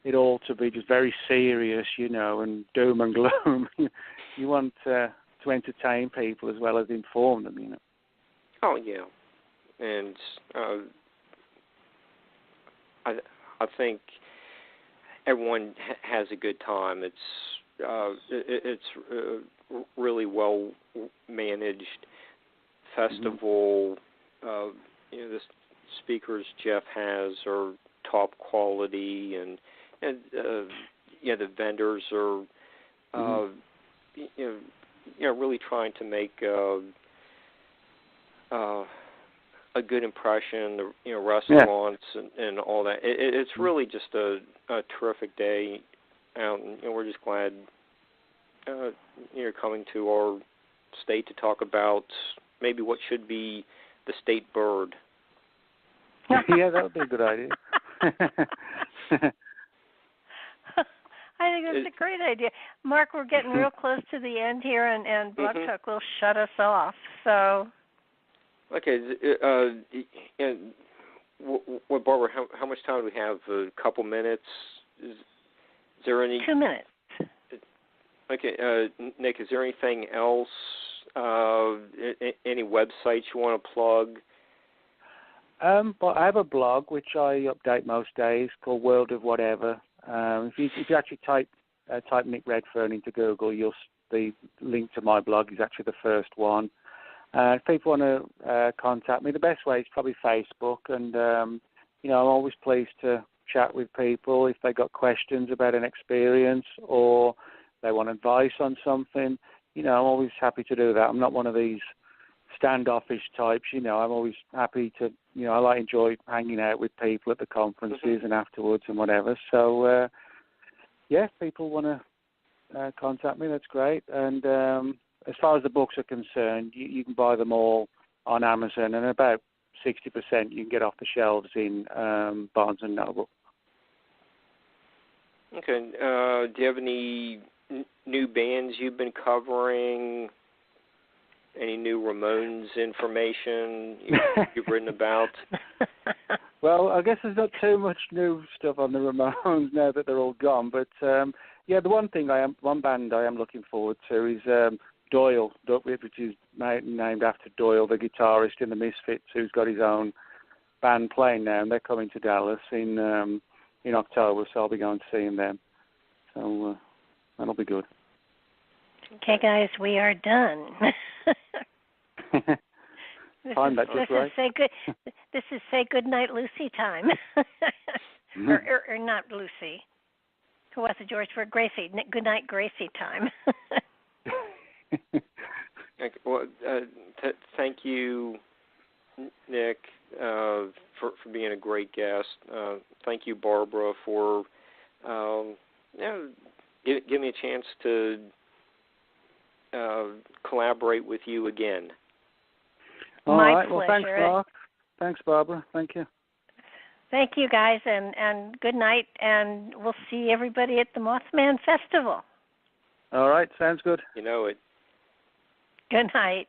it all to be just very serious, and doom and gloom. You want to entertain people as well as inform them, Oh yeah, and I think everyone has a good time. It's really well managed festival. The speakers Jeff has are top quality, and the vendors are really trying to make a good impression. The restaurants and all that. It's really just a terrific day out, and we're just glad you're coming to our state to talk about maybe what should be the state bird. Yeah, that would be a good idea. I think that's a great idea. Mark, we're getting real close to the end here, and Blog Talk will shut us off. So. Okay. Barbara, how much time do we have? A couple minutes? Is there any? 2 minutes. Okay. Nick, is there anything else? Any websites you want to plug? But I have a blog which I update most days called World of Whatever. If you actually type Nick Redfern into Google, the link to my blog is actually the first one. If people want to contact me, the best way is probably Facebook, and I'm always pleased to chat with people if they got questions about an experience or they want advice on something. I'm always happy to do that. I'm not one of these standoffish types. I'm always happy to. I enjoy hanging out with people at the conferences and afterwards and whatever. So if people want to contact me, that's great. And as far as the books are concerned, you can buy them all on Amazon, and about 60% you can get off the shelves in Barnes and Noble. Okay. Do you have any new bands you've been covering? Any new Ramones information you've written about? Well, I guess there's not too much new stuff on the Ramones now that they're all gone. But the one band I am looking forward to is Doyle, which is named after Doyle, the guitarist in the Misfits, who's got his own band playing now, and they're coming to Dallas in October, so I'll be going to see them. So that'll be good. Okay, guys, we are done. This is say good night, Lucy time, or not Lucy. Who was it, George? For Gracie. Good night, Gracie time. Well, thank you, Nick, for being a great guest. Thank you, Barbara, for give me a chance to collaborate with you again. All My right. pleasure. Well, thanks, Mark. Thanks, Barbara. Thank you. Thank you, guys, and good night, and we'll see everybody at the Mothman Festival. All right, sounds good. You know it. Good night.